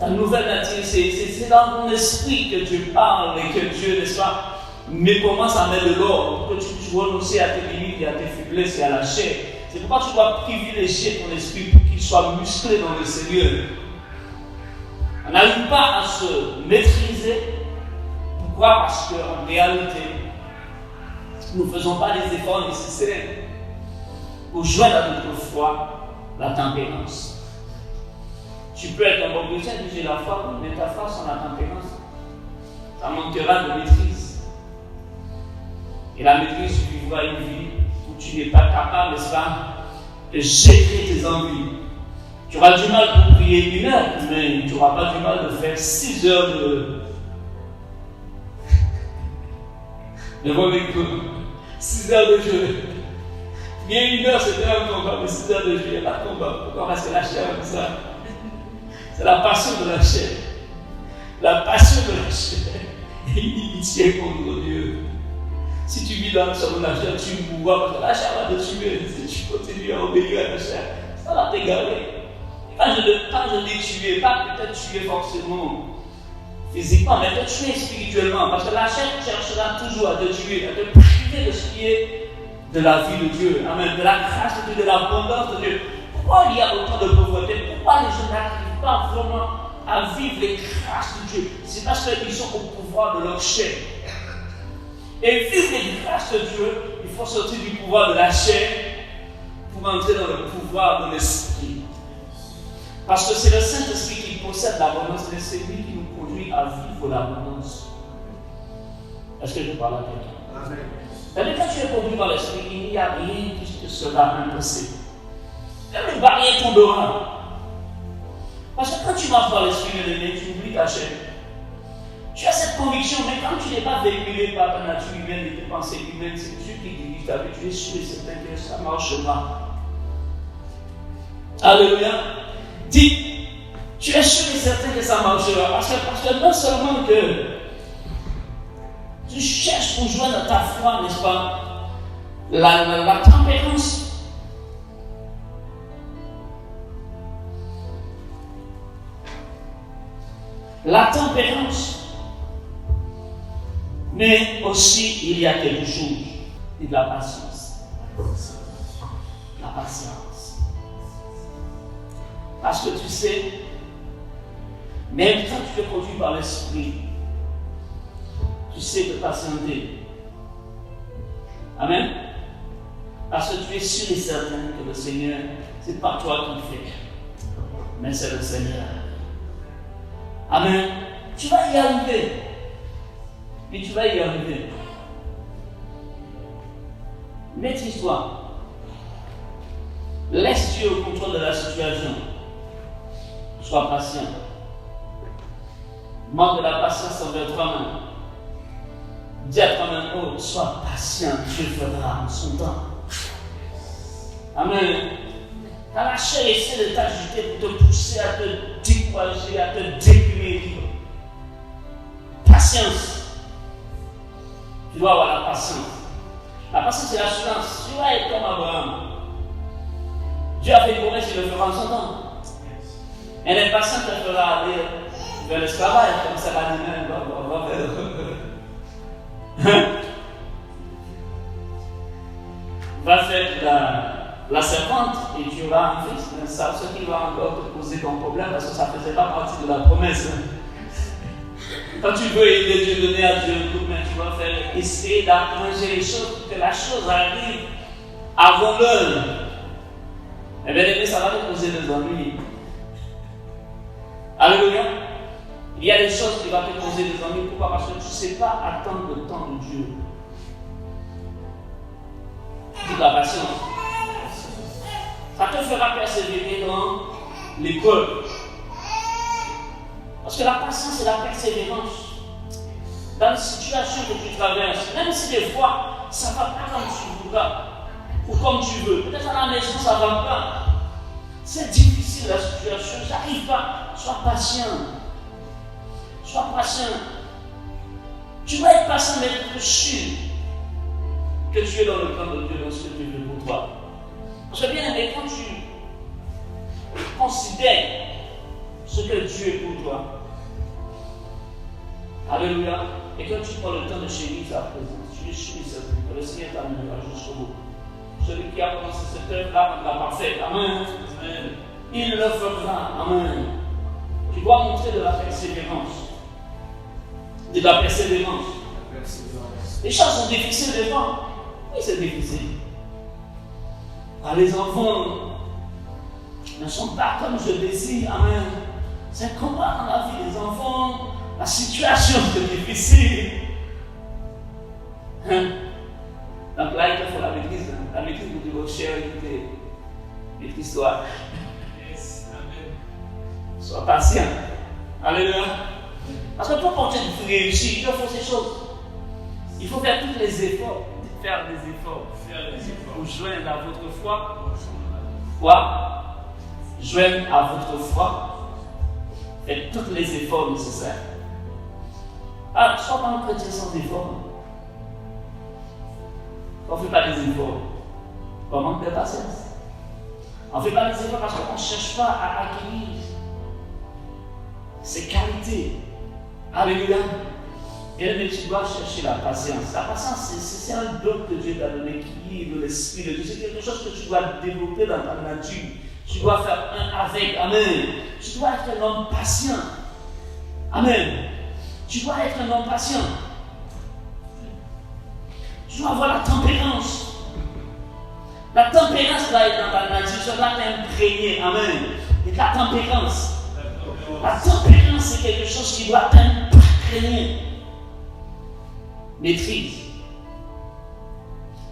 Ta nouvelle nature, c'est dans ton esprit que Dieu parle et que Dieu, n'est-ce pas, mais commence à mettre de l'ordre pour que tu puisses renoncer à tes limites et à tes faiblesses et à la chair. C'est pourquoi tu dois privilégier ton esprit pour qu'il soit musclé dans le Seigneur. On n'arrive pas à se maîtriser. Pourquoi? Parce qu'en réalité, nous ne faisons pas les efforts nécessaires pour joindre à notre foi la tempérance. Tu peux être un bon chrétien, j'ai la foi, mais ta foi sans la tempérance, ça manquera de maîtrise. Et la maîtrise, tu vivras une vie où tu n'es pas capable, n'est-ce pas, de gérer tes envies. Tu auras du mal pour prier 1 heure, mais tu n'auras pas du mal de faire 6 heures de bon écoute. 6 heures de jeu. Bien 1 heure, c'était un combat, mais 6 heures de jeu, il n'y a pas de combat. Pourquoi? Parce que la chair comme ça. C'est la passion de la chair. La passion de la chair. Et l'inimitié contre Dieu. Si tu vis dans la chair, tu mourras parce que la chair va te tuer. Si tu continues à obéir à la chair, ça va t'égarer. Quand je dis tuer, pas peut-être tuer forcément physiquement, mais te tuer spirituellement. Parce que la chair cherchera toujours à te tuer, à te priver de ce qui est de la vie de Dieu. Amen. De la grâce de Dieu, de l'abondance de Dieu. Pourquoi il y a autant de pauvreté? Pourquoi les gens n'arrivent pas vraiment à vivre les grâces de Dieu? C'est parce qu'ils sont au pouvoir de leur chair. Et vivre les grâces de Dieu, il faut sortir du pouvoir de la chair pour entrer dans le pouvoir de l'esprit. Parce que c'est le Saint-Esprit qui possède l'abondance, et c'est lui qui nous conduit à vivre l'abondance. Est-ce que je parle à quelqu'un? Amen. C'est-à-dire, quand tu es conduit par l'Esprit, il n'y a rien qui te sera impossible. Même les barrières tomberont. Parce que quand tu marches par l'Esprit, tu oublies ta chair. Tu as cette conviction, mais quand tu n'es pas véhiculé par ta nature humaine et tes pensées humaines, c'est Dieu qui dirige ta vie. Tu es sûr et certain que ça marchera. Alléluia. Dis, tu es sûr et certain que ça marchera. Parce que non seulement que tu cherches pour joindre ta foi, n'est-ce pas, la tempérance. La tempérance. Mais aussi, il y a quelque chose, c'est de la patience. La patience. Parce que tu sais, même quand tu te conduis par l'Esprit, tu sais te patienter. Amen. Parce que tu es sûr et certain que le Seigneur, c'est pas toi qui le fais, mais c'est le Seigneur. Amen. Tu vas y arriver. Mais tu vas y arriver. Maîtrise-toi. Laisse Dieu au contrôle de la situation. Sois patient. Manque de la patience envers toi-même. Dis à toi-même, oh, sois patient, Dieu fera en son temps. Amen. Quand la chair essaie de t'agiter pour te pousser à te décourager, à te déprimer, patience. Tu dois avoir la patience. La patience, c'est l'assurance. Tu vas être comme Abraham. Dieu a fait une promesse, il le fera en son temps. Et l'impatient te fera aller vers l'esclavage, comme ça va dire, va va faire la serpente et tu auras un fils. Mais ça, ce qui va encore te poser ton problème, parce que ça ne faisait pas partie de la promesse. Quand tu veux aider Dieu, donner à Dieu un coup de main, tu vas faire essayer d'arranger les choses pour que la chose arrive avant l'heure. Eh bien, ça va te poser des ennuis. Alléluia. Il y a des choses qui vont te causer des ennuis. Pourquoi? Parce que tu ne sais pas attendre le temps de Dieu. Dis la patience. Ça te fera persévérer dans l'école. Parce que la patience et la persévérance, dans les situations que tu traverses, même si des fois, ça ne va pas comme tu voudras, ou comme tu veux. Peut-être à la maison, ça ne va pas. C'est difficile la situation, ça n'arrive pas. Sois patient. Sois patient. Tu dois être patient, mais être sûr que tu es dans le plan de Dieu, dans ce que Dieu veut pour toi. Parce que bien aimé, quand tu considères ce que Dieu est pour toi, alléluia, et que tu prends le temps de chérir sa présence, tu es chéri que le Seigneur t'amènera jusqu'au bout. Celui qui a commencé cette œuvre-là la parfaite. Amen. Amen. Il le fera. Amen. Tu dois montrer de la persévérance. De la persévérance. Les choses sont difficiles devant. Oui, c'est difficile. Ah, les enfants ne sont pas comme je désire. Amen. C'est comment dans la vie des enfants, la situation est difficile. Hein? Donc là, il faut la maîtrise. La maîtrise de votre cher écoutez. Maîtrise-toi. Yes. Amen. Sois patient. Alléluia. Parce que pour porter de réussir, il faut ces choses. Il faut faire tous les efforts. Faire des efforts. Pour joindre à votre foi. Joindre à votre foi. Faites tous les efforts nécessaires. Ah, sois pas un chrétien sans effort. On ne fait pas des efforts. On manque de patience. On ne fait pas des efforts parce qu'on ne cherche pas à acquérir ces qualités. Alléluia. Et tu dois chercher la patience. La patience, c'est un don que Dieu t'a donné qui est de l'esprit de Dieu. C'est quelque chose que tu dois développer dans ta nature. Tu dois faire un avec. Amen. Tu dois être un homme patient. Amen. Tu dois être un homme patient. Tu dois avoir la tempérance. La tempérance doit être dans ta nature, ça doit t'imprégner. Amen. Et la tempérance. La tempérance, c'est quelque chose qui doit t'imprégner. Maîtrise.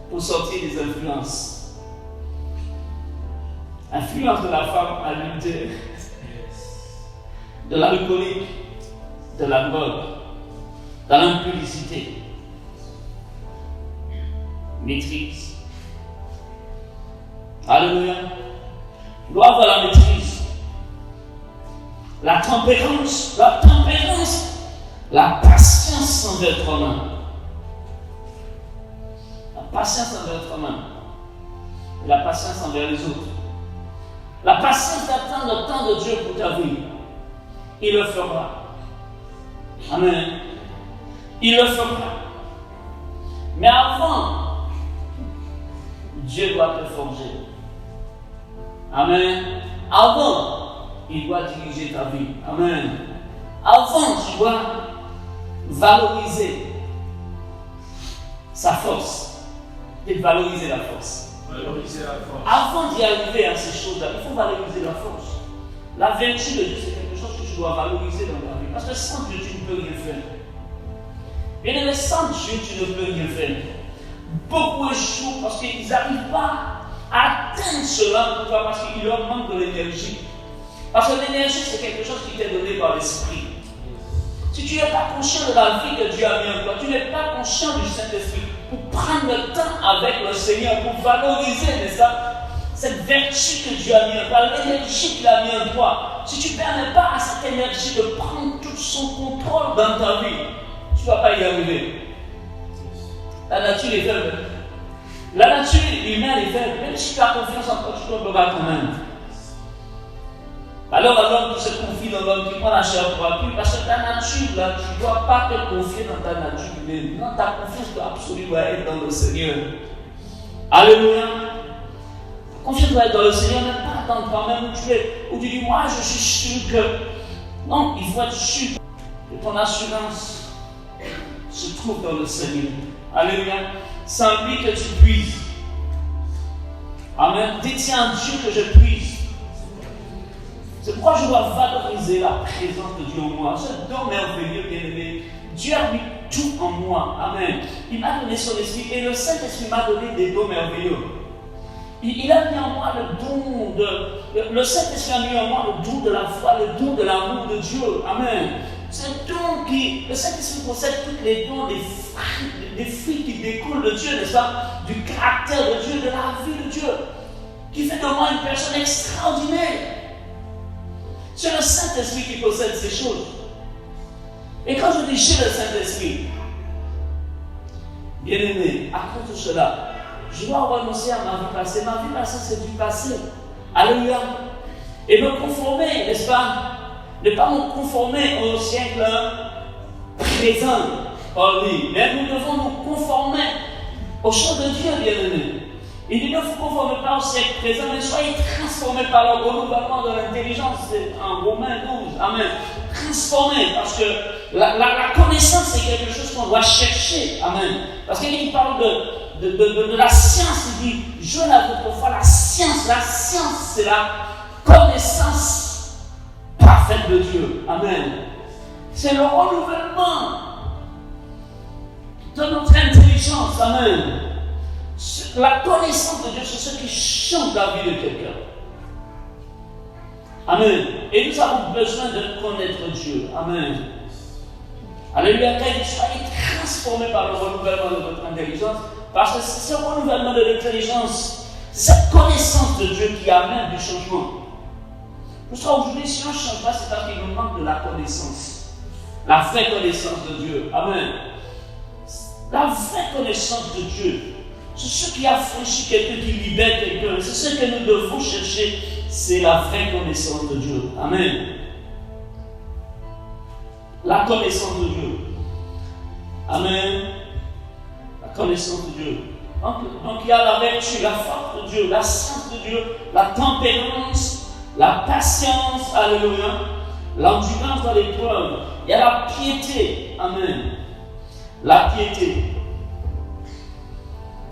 Pour sortir des influences. Influence de la femme adultère, de l'alcoolique, de la drogue, de l'impudicité. Maîtrise. Alléluia. On doit avoir la maîtrise. La tempérance. La patience envers toi-même. La patience envers toi-même. Et la patience envers les autres. La patience d'attendre le temps de Dieu pour ta vie. Il le fera. Amen. Il le fera. Mais avant, Dieu doit te forger. Amen. Avant, il doit diriger ta vie. Amen. Avant, tu dois valoriser sa force. Et valoriser la force. Valoriser la force. Avant d'y arriver à ces choses-là, il faut valoriser la force. La vertu de Dieu, c'est quelque chose que tu dois valoriser dans ta vie. Parce que sans Dieu, tu ne peux rien faire. Bien aimé, sans Dieu, tu ne peux rien faire. Beaucoup échouent parce qu'ils n'arrivent pas à atteindre cela. Pourquoi? Parce qu'il leur manque de l'énergie. Parce que l'énergie, c'est quelque chose qui t'est donné par l'Esprit. Si tu n'es pas conscient de la vie que Dieu a mis en toi, tu n'es pas conscient du Saint-Esprit pour prendre le temps avec le Seigneur, pour valoriser, n'est-ce pas, cette vertu que Dieu a mis en toi, l'énergie qu'il a mis en toi. Si tu ne permets pas à cette énergie de prendre tout son contrôle dans ta vie, tu ne vas pas y arriver. La nature est faible. La nature humaine est faible. Même si tu as confiance en toi, tu tomberas quand même. Alors l'homme qui se confie dans l'homme, qui prend la chair pour appui, parce que ta nature, là, tu ne dois pas te confier dans ta nature humaine. Non, ta confiance doit absolument être dans le Seigneur. Alléluia. Ta confiance doit être dans le Seigneur, même pas dans toi-même où tu dis, moi je suis sûr que. Non, il faut être sûr que ton assurance se trouve dans le Seigneur. Alléluia. C'est en lui que tu puises. Amen. Dis-tiens à Dieu que je puise. C'est pourquoi je dois valoriser la présence de Dieu en moi. Ce don merveilleux, bien-aimé. Dieu a mis tout en moi. Amen. Il m'a donné son esprit et le Saint-Esprit m'a donné des dons merveilleux. Il a mis en moi le don de... Le Saint-Esprit a mis en moi le don de la foi, le don de l'amour de Dieu. Amen. C'est un don qui... Le Saint-Esprit possède tous les dons des fruits qui découlent de Dieu, n'est-ce pas? Du caractère de Dieu, de la vie de Dieu. Qui fait de moi une personne extraordinaire. C'est le Saint-Esprit qui possède ces choses. Et quand je dis j'ai le Saint-Esprit, bien aimé, à cause de cela, je dois renoncer à ma vie passée. Ma vie passée, c'est du passé. Alléluia. Et me conformer, n'est-ce pas? Ne pas me conformer au siècle présent. Oh oui, mais nous devons nous conformer aux choses de Dieu, bien aimé. Il dit ne vous conformez pas au siècle présent, mais soyez transformés par le renouvellement de l'intelligence. C'est en Romains 12. Amen. Transformés, parce que la connaissance, c'est quelque chose qu'on doit chercher. Amen. Parce qu'il parle de la science. Il dit, je l'avoue autrefois, la science. La science, c'est la connaissance parfaite de Dieu. Amen. C'est le renouvellement de notre intelligence. Amen. La connaissance de Dieu, c'est ce qui change la vie de quelqu'un. Amen. Et nous avons besoin de connaître Dieu. Amen. Alléluia. Soyez transformés par le renouvellement de votre intelligence. Parce que c'est ce renouvellement de l'intelligence, cette connaissance de Dieu qui amène du changement. Parce qu'aujourd'hui, si on ne change pas, c'est parce qu'il nous manque de la connaissance. La vraie connaissance de Dieu. Amen. La vraie connaissance de Dieu. C'est ce qui affranchit quelqu'un, qui libère quelqu'un. C'est ce que nous devons chercher. C'est la vraie connaissance de Dieu. Amen. La connaissance de Dieu. Amen. La connaissance de Dieu. Donc il y a la vertu, la force de Dieu, la science de Dieu, la tempérance, la patience, alléluia, l'endurance dans l'épreuve. Il y a la piété. Amen. La piété.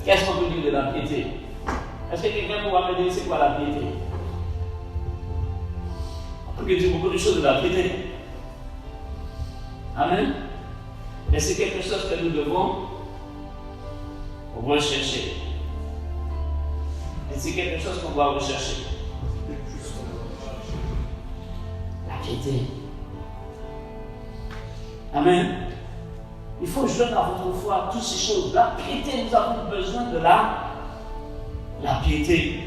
Qu'est-ce qu'on peut dire de la piété? Est-ce que quelqu'un pourra me dire c'est quoi la piété? On peut dire beaucoup de choses de la piété. Amen. Mais c'est quelque chose que nous devons rechercher. Et c'est quelque chose qu'on doit rechercher. La piété. Amen. Il faut jeûner à votre foi toutes ces choses. La piété, nous avons besoin de la piété.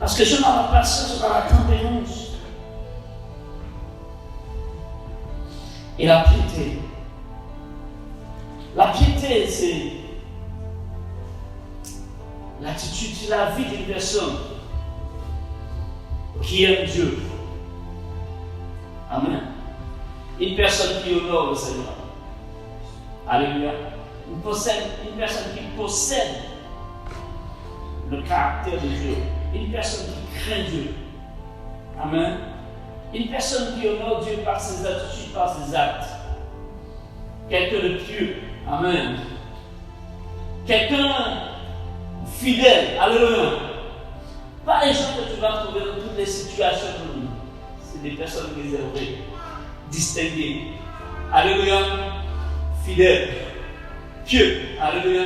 Parce que je n'en ai pas ça dans la tempérance. Et la piété. La piété, c'est l'attitude, c'est la vie d'une personne qui aime Dieu. Amen. Une personne qui honore le Seigneur. Alléluia. Une personne qui possède le caractère de Dieu. Une personne qui craint Dieu. Amen. Une personne qui honore Dieu par ses attitudes, par ses actes. Quelqu'un de pieux. Amen. Quelqu'un fidèle. Alléluia. Pas les gens que tu vas trouver dans toutes les situations de nous. C'est des personnes réservées, distinguées. Alléluia. Fidèles. Pieux. Alléluia.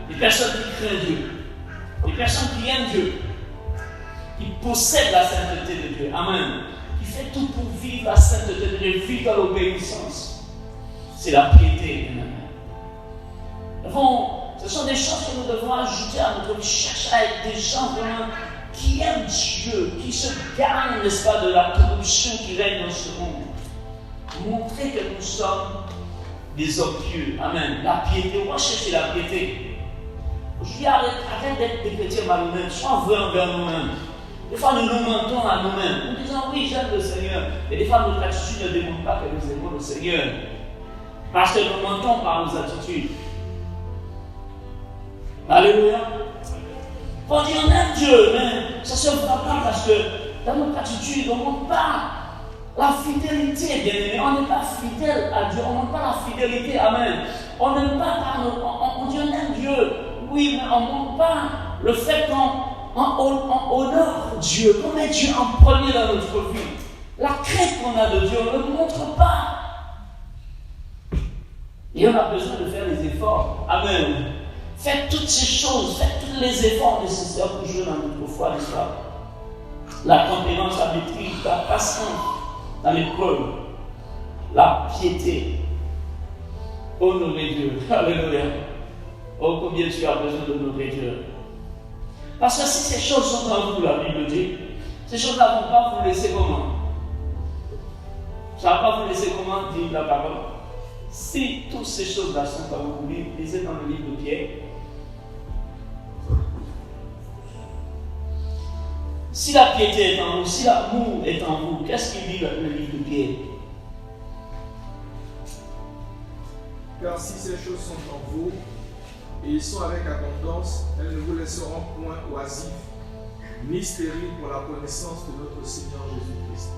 Des personnes qui craignent Dieu. Des personnes qui aiment Dieu. Qui possèdent la sainteté de Dieu. Amen. Qui fait tout pour vivre la sainteté de Dieu, vivre dans l'obéissance. C'est la piété. Ce sont des choses que nous devons ajouter à notre vie. Chercher à être des gens vraiment qui aiment Dieu, qui se gagnent, n'est-ce pas, de la corruption qui règne dans ce monde. Montrer que nous sommes des hommes pieux. Amen. La piété, on va chercher la piété. Je dis arrête d'être des chrétiens malhonnêtes, sois vrai envers nous-mêmes. Des fois, nous nous mentons à nous-mêmes, nous disons oui, j'aime le Seigneur. Et des fois, notre attitude ne démontre pas que nous aimons le Seigneur. Parce que nous mentons par nos attitudes. Alléluia. On dit on aime Dieu, mais ça ne se voit pas parce que dans notre attitude, on ne montre pas la fidélité, bien aimé. On n'est pas fidèle à Dieu, on ne montre pas la fidélité. Amen. On n'aime pas, on dit on aime Dieu. Oui, mais on ne montre pas le fait on honore Dieu, qu'on met Dieu en premier dans notre vie. La crainte qu'on a de Dieu, on ne le montre pas. Et on a besoin de faire les efforts. Amen. Faites toutes ces choses, faites tous les efforts nécessaires pour jouer dans notre foi, n'est-ce pas? La tempérance, la maîtrise, la patience dans l'épreuve, la piété. Honorer Dieu. Alléluia. Oh, combien tu as besoin d'honorer Dieu. Parce que si ces choses sont en vous, la Bible dit, ces choses-là ne vont pas vous laisser comment? Ça ne va pas vous laisser comment, dit la parole. Si toutes ces choses-là sont en vous, lisez dans le livre de Pierre. Si la piété est en vous, si l'amour est en vous, qu'est-ce qu'il dit le livre de Pierre? Car si ces choses sont en vous, et ils sont avec abondance, elles ne vous laisseront point oisifs, ni stériles pour la connaissance de notre Seigneur Jésus-Christ.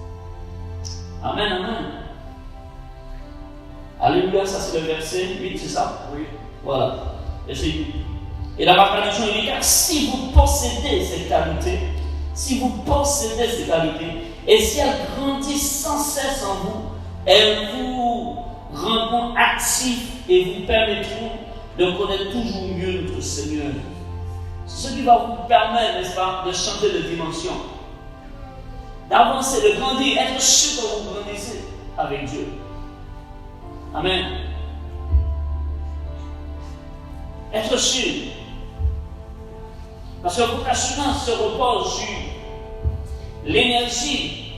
Amen, amen. Alléluia, ça c'est le verset 8, c'est ça? Oui. Voilà, verset 8. Et dans ma traduction, il dit, car si vous possédez ces qualités, et si elles grandissent sans cesse en vous, elles vous rendront actifs et vous permettront de connaître toujours mieux notre Seigneur. C'est ce qui va vous permettre, n'est-ce pas, de changer de dimension, d'avancer, de grandir, être sûr que vous grandissez avec Dieu. Amen. Être sûr. Parce que votre assurance se repose sur l'énergie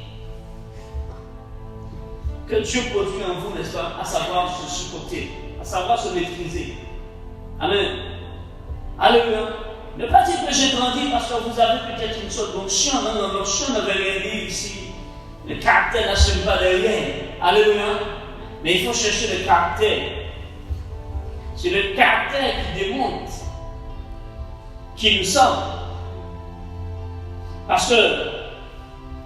que Dieu produit en vous, n'est-ce pas, à savoir se supporter, à savoir se maîtriser. Amen. Alléluia. Ne pas dire que j'ai grandi parce que vous avez peut-être une sorte d'onction. Non, l'onction ne veut rien dire ici. Le caractère n'achève pas de rien. Alléluia. Mais il faut chercher le caractère. C'est le caractère qui démontre qui nous sommes. Parce que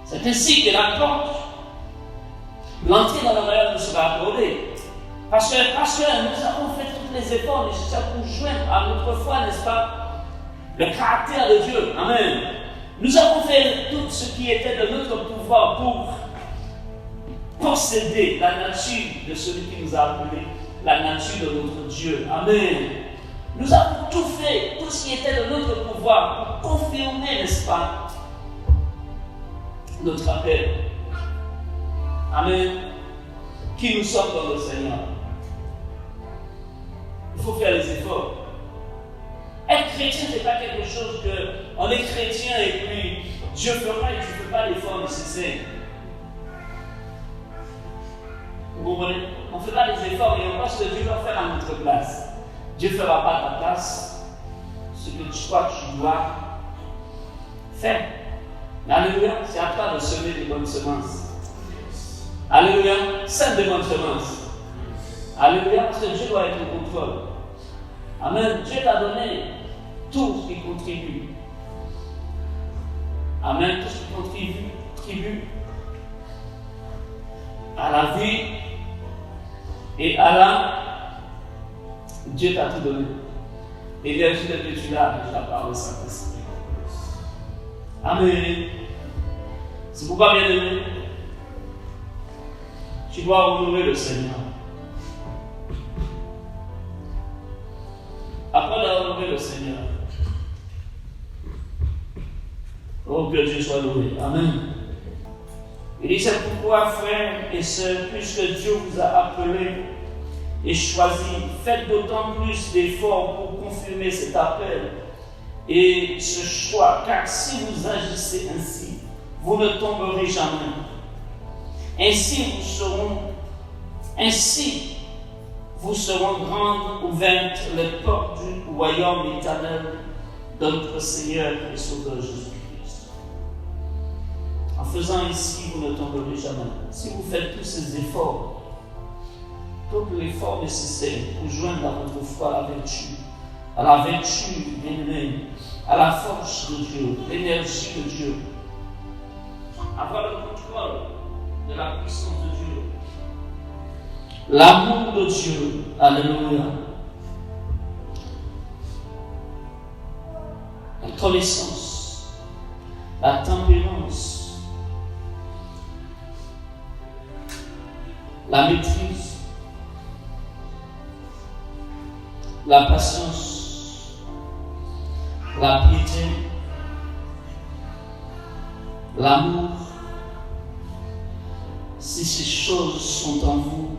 c'est ainsi que la porte, l'entrée dans le royaume nous sera accordée. Parce que nous avons fait tous les efforts nécessaires pour joindre à notre foi, n'est-ce pas, le caractère de Dieu. Amen. Nous avons fait tout ce qui était de notre pouvoir pour posséder la nature de celui qui nous a appelés, la nature de notre Dieu. Amen. Nous avons tout fait, tout ce qui était de notre pouvoir pour confirmer, n'est-ce pas, notre appel. Amen. Qui nous sommes dans le Seigneur. Il faut faire les efforts. Être chrétien, ce n'est pas quelque chose que on est chrétien et puis Dieu fera et tu ne fais pas l'effort nécessaire. Vous comprenez? On ne fait pas les efforts et on pense que Dieu va faire à notre place. Dieu ne fera pas à ta place ce que toi tu dois faire. Alléluia, c'est à toi de semer des bonnes semences. Alléluia, sème des bonnes semences. Alléluia, parce que Dieu doit être au contrôle. Amen, Dieu t'a donné tout ce qui contribue. Amen, tout ce qui contribue à la vie et à la... Dieu t'a tout donné. L'énergie que tu as avec la parole de Saint-Esprit. Amen. C'est pourquoi, bien aimé, tu dois honorer le Seigneur. Après d'honorer le Seigneur, oh, que Dieu soit loué. Amen. Il dit, c'est pourquoi, frères et sœurs, puisque Dieu vous a appelés et choisi, faites d'autant plus d'efforts pour confirmer cet appel et ce choix, car si vous agissez ainsi, vous ne tomberez jamais. Ainsi vous seront grandes ouvertes les portes du royaume éternel de notre Seigneur et Sauveur Jésus-Christ. En faisant ainsi, vous ne tomberez jamais. Si vous faites tous ces efforts, tout l'effort nécessaire pour joindre à votre foi à la vertu bien-aimée, à la force de Dieu, l'énergie de Dieu, avoir le contrôle de la puissance de Dieu, l'amour de Dieu, alléluia, la connaissance la tempérance, la maîtrise, la patience, la piété, l'amour. Si ces choses sont en vous,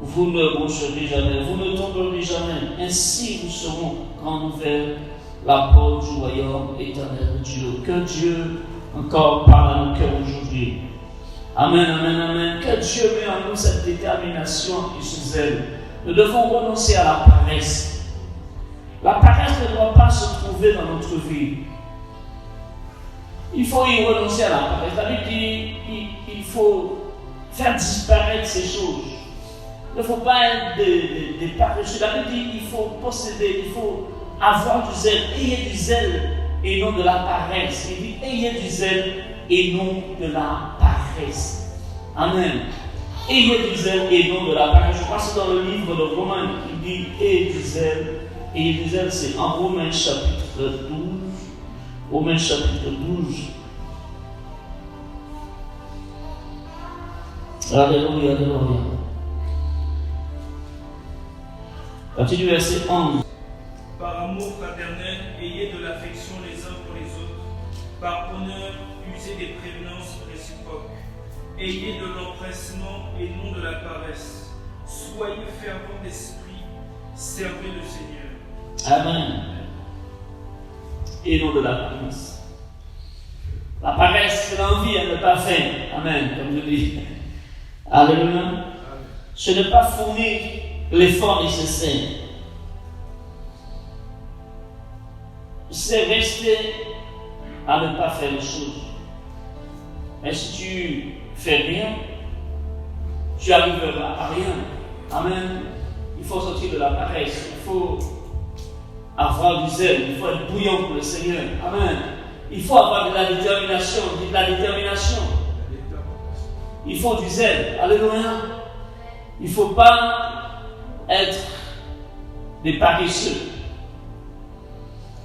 vous ne broncherez jamais, vous ne tomberez jamais. Ainsi vous seront grands vers la porte du royaume éternel de Dieu. Que Dieu encore parle à nos cœurs aujourd'hui. Amen, amen, amen. Que Dieu met en nous cette détermination et ce zèle. Nous devons renoncer à la paresse. La paresse ne doit pas se trouver dans notre vie. Il faut y renoncer à la paresse. La Bible dit il faut faire disparaître ces choses. Il ne faut pas être des paresseux. La Bible dit il faut posséder, il faut avoir du zèle. Ayez du zèle et non de la paresse. Il dit ayez du zèle et non de la paresse. Amen. Ayez du zèle et non de la paresse. Je pense que dans le livre de Romains, il dit ayez du zèle. Et du zèle, c'est en Romains chapitre 12. Romains chapitre 12. Alléluia, alléluia. Partie du verset 11. Par amour fraternel, ayez de l'affection les uns pour les autres. Par honneur, usez des prévenances réciproques. Ayez de l'empressement et non de la paresse. Soyez fervents d'esprit, servez le Seigneur. Amen. Et non de la paresse. La paresse, c'est l'envie à ne pas faire. Amen, comme je dis. Alléluia. Ce n'est pas fournir l'effort nécessaire. C'est rester à ne pas faire les choses. Mais si tu fais rien, tu arriveras à rien. Amen. Il faut sortir de la paresse. Il faut avoir du zèle. Il faut être bouillant pour le Seigneur. Amen. Il faut avoir de la détermination. De la détermination. Il faut du zèle. Alléluia. Il ne faut pas être des paresseux.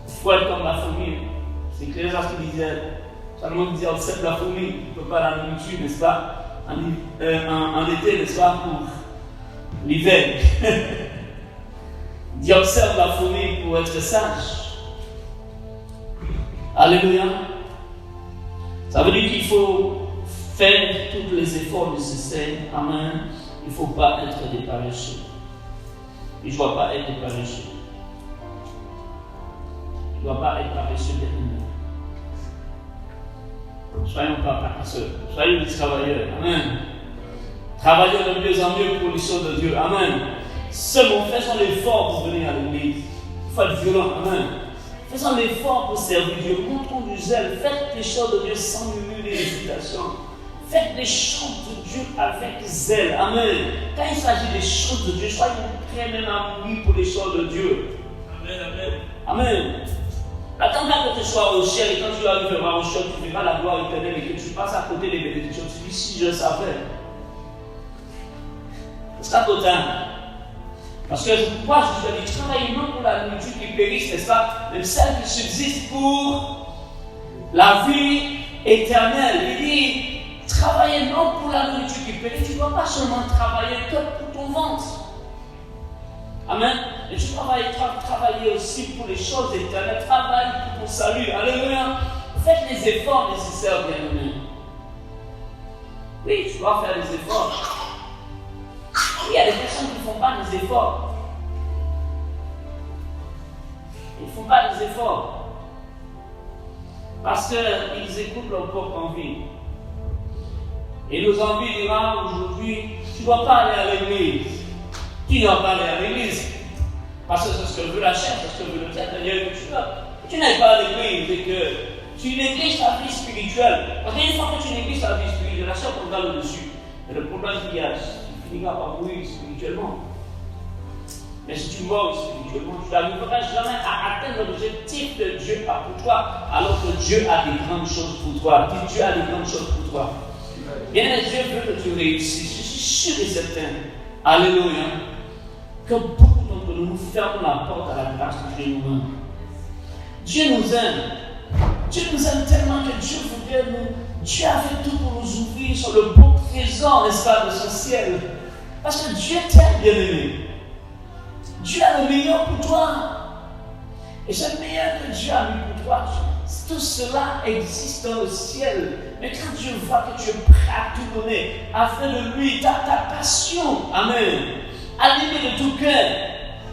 Il faut être comme la fourmi. C'est Ecclésiaste qui disait, Salomon disait, observe la fourmi, il ne peut pas la nourriture, n'est-ce pas, en été, n'est-ce pas, pour l'hiver. Il dit, observe la fourmi pour être sage. Alléluia. Ça veut dire qu'il faut faire tous les efforts nécessaires. Amen. Il ne faut pas être des paresseux. Et je ne dois pas être des paresseux. Je ne dois pas être paresseux dernièrement. Soyons pas paresseux. Soyons des travailleurs. Amen. Travaillons de mieux en mieux pour les choses de Dieu. Amen. Seulement, faisons l'effort pour venir à l'église. Il faut être violent. Amen. Faisons l'effort pour servir Dieu. Montrons du zèle. Faites les choses de Dieu sans murmure et hésitation. Faites les choses de Dieu avec zèle. Amen. Quand il s'agit des choses de Dieu, soyez prêts même à mourir pour les choses de Dieu. Amen, amen. Amen. Attends que tu sois au ciel et quand tu arriveras au ciel, tu verras la gloire éternelle et que tu passes à côté des bénédictions. Tu dis si je savais. C'est ça total. Parce que moi je vous ai dit, travaillez non pour la nourriture qui périsse, n'est-ce pas, mais celle qui subsiste pour la vie éternelle. Il dit, travaillez non pour la nourriture qui périsse. Tu ne dois pas seulement travailler que pour ton ventre. Amen. Et tu travailles aussi pour les choses éternelles. Travaille pour ton salut. Alléluia. Faites les efforts nécessaires, bien-aimés. Oui, tu dois faire des efforts. Il y a des personnes qui ne font pas des efforts. Ils ne font pas des efforts. Parce qu'ils écoutent leur propre envie. Et nos envies diront aujourd'hui, tu ne dois pas aller à l'église. Tu ne dois pas aller à l'église. Parce que c'est ce que veut la chair, c'est ce que veut le tête. D'ailleurs, tu n'ailles pas à l'église et que tu négliges ta vie spirituelle. Parce qu'une fois que tu négliges ta vie spirituelle, la chair prendra le dessus. Et le problème qu'il y a, tu finiras par mourir spirituellement. Mais si tu meurs spirituellement, tu n'arriveras jamais à atteindre l'objectif que Dieu a pour toi, alors que Dieu a des grandes choses pour toi. Dieu a des grandes choses pour toi. Bien, Dieu veut que tu réussisses. Je suis sûr et certain. Alléluia. Que beaucoup d'entre nous fermons la porte à la grâce de Dieu nous-mêmes. Dieu nous aime. Dieu nous aime tellement que Dieu voudrait Dieu a fait tout pour nous ouvrir sur le beau trésor, n'est-ce pas, de son ciel. Parce que Dieu t'aime, bien-aimé. Dieu a le meilleur pour toi. Et c'est le meilleur que Dieu a mis pour toi. Tout cela existe dans le ciel. Mais quand Dieu voit que tu es prêt à tout donner, afin de lui, ta passion, amen, animée de tout cœur,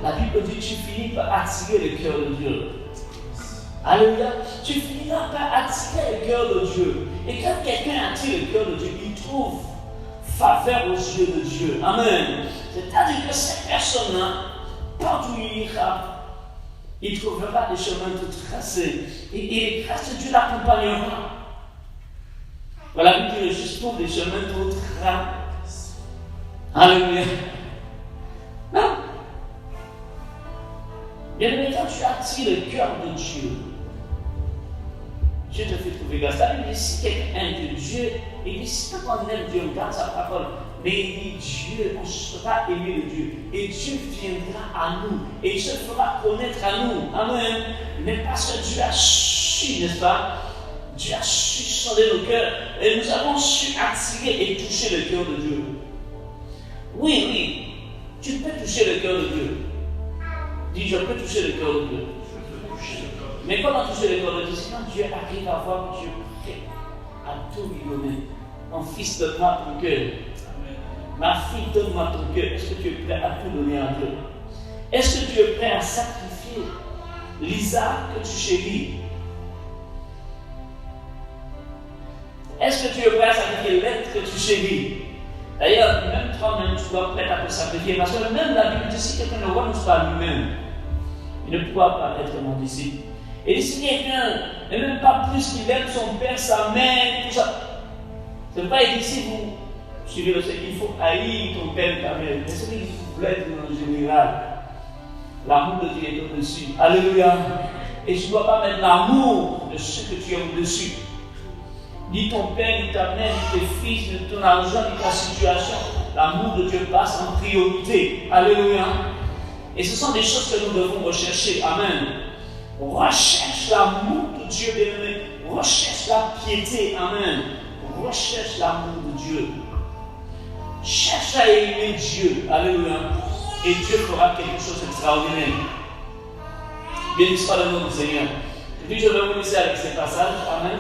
la Bible dit que tu finis par attirer le cœur de Dieu. Alléluia. Tu finiras par attirer le cœur de Dieu. Et quand quelqu'un attire le cœur de Dieu, il trouve faveur aux yeux de Dieu. Amen. C'est-à-dire que cette personne-là, partout où il ira, il trouvera des chemins tout tracés. Et grâce à Dieu l'accompagnera. Voilà, la Bible dit juste trouve des chemins tout tracés. Alléluia. Non. Bien aimé, quand tu attires le cœur de Dieu, Dieu te fait trouver grâce. La Bible dit si quelqu'un aime Dieu, il dit si on aime Dieu, on garde sa parole. Mais il dit Dieu, on sera aimé de Dieu. Et Dieu viendra à nous. Et il se fera connaître à nous. Amen. Mais parce que Dieu a su, n'est-ce pas? Dieu a su sonder nos cœurs. Et nous avons su attirer et toucher le cœur de Dieu. Oui, tu peux toucher le cœur de Dieu. Dis, je peux toucher le cœur de Dieu. Mais comment toucher le cœur de Dieu? C'est quand Dieu arrive à voir Dieu prêt à tout lui donner. Mon fils, donne-moi ton cœur. Ma fille, donne-moi ton cœur. Est-ce que tu es prêt à tout donner à Dieu? Est-ce que tu es prêt à sacrifier l'Isaac que tu chéris? Est-ce que tu es prêt à sacrifier l'être que tu chéris? D'ailleurs, même toi-même, tu dois prêt à te sacrifier. Parce que même la Bible dit si quelqu'un ne renonce pas à lui-même, il ne pourra pas être mon disciple. Et si quelqu'un n'est même pas plus qu'il aime son père, sa mère, tout ça, c'est pas ici vous suivez le fait qu'il faut haïr ton père et ta mère. Mais ce qu'il faut être en général, l'amour de Dieu est au-dessus. Alléluia. Et tu ne dois pas mettre l'amour de ce que tu es au-dessus. Ni ton père, ni ta mère, ni tes fils, ni ton argent, ni ta situation. L'amour de Dieu passe en priorité. Alléluia. Et ce sont des choses que nous devons rechercher. Amen. Recherche l'amour de Dieu, bien-aimé. Recherche la piété. Amen. Recherche l'amour de Dieu. Cherche à aimer Dieu. Alléluia. Et Dieu fera quelque chose d'extraordinaire. Béni soit le nom du Seigneur. Et puis je vais vous laisser avec ces passages. Amen.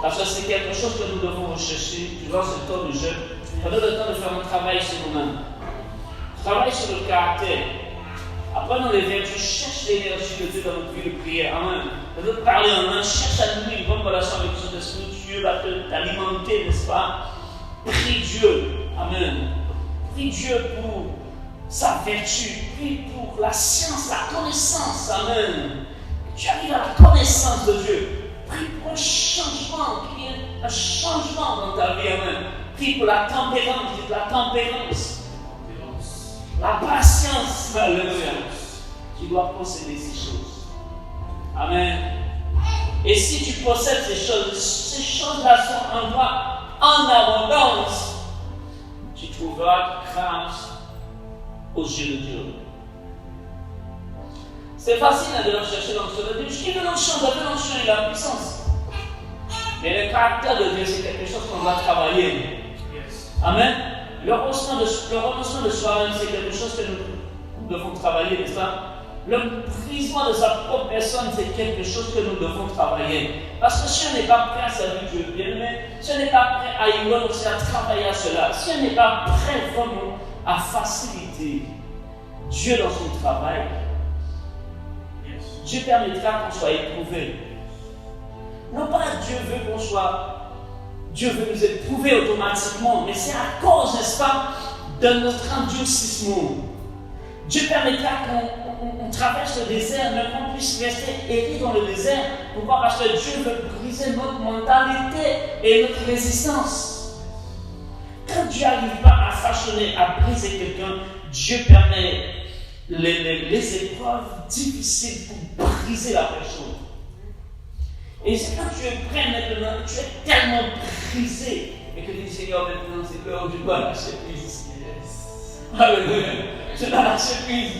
Parce que c'est quelque chose que nous devons rechercher durant ce temps de jeûne. Prenons le temps de faire un travail sur nous-mêmes. Travail sur le caractère. Apprenons les vertus. Cherche l'énergie de Dieu dans notre vie de prière. Amen. De nous parler en main. Cherche à nouer une bonne relation avec son esprit. Dieu va t'alimenter, n'est-ce pas? Prie Dieu. Amen. Prie Dieu pour sa vertu. Prie pour la science, la connaissance. Amen. Tu arrives à la connaissance de Dieu. Prie pour un changement, qu'il y ait un changement dans ta vie. Amen. Prie pour la tempérance. Dites la tempérance. La patience. Alléluia. Tu dois posséder ces choses. Amen. Et si tu possèdes ces choses-là sont en toi en abondance, tu trouveras grâce aux yeux de Dieu. C'est facile de rechercher l'onction de Dieu. Ce qui veut l'onction, il a la puissance. Mais le caractère de Dieu, c'est quelque chose qu'on doit travailler. Amen. Le renoncement de soi-même, c'est quelque chose que nous devons travailler, n'est-ce pas? Le brisement de sa propre personne, c'est quelque chose que nous devons travailler. Parce que si on n'est pas prêt à servir Dieu, bien aimé, si on n'est pas prêt à y renoncer, à travailler à cela, si on n'est pas prêt vraiment à faciliter Dieu dans son travail, Dieu permettra qu'on soit éprouvé. Non pas Dieu veut qu'on soit, Dieu veut nous éprouver automatiquement, mais c'est à cause, n'est-ce pas, de notre endurcissement. Dieu permettra qu'on traverse le désert, mais qu'on puisse rester erré dans le désert. Pourquoi? Parce que Dieu veut briser notre mentalité et notre résistance. Quand Dieu n'arrive pas à façonner, à briser quelqu'un, Dieu permet les épreuves difficiles pour briser la personne. Et c'est quand tu es prêt maintenant, tu es tellement brisé, et que tu dis Seigneur, maintenant c'est l'heure où je dois lâcher prise. Alléluia. Je dois lâcher prise.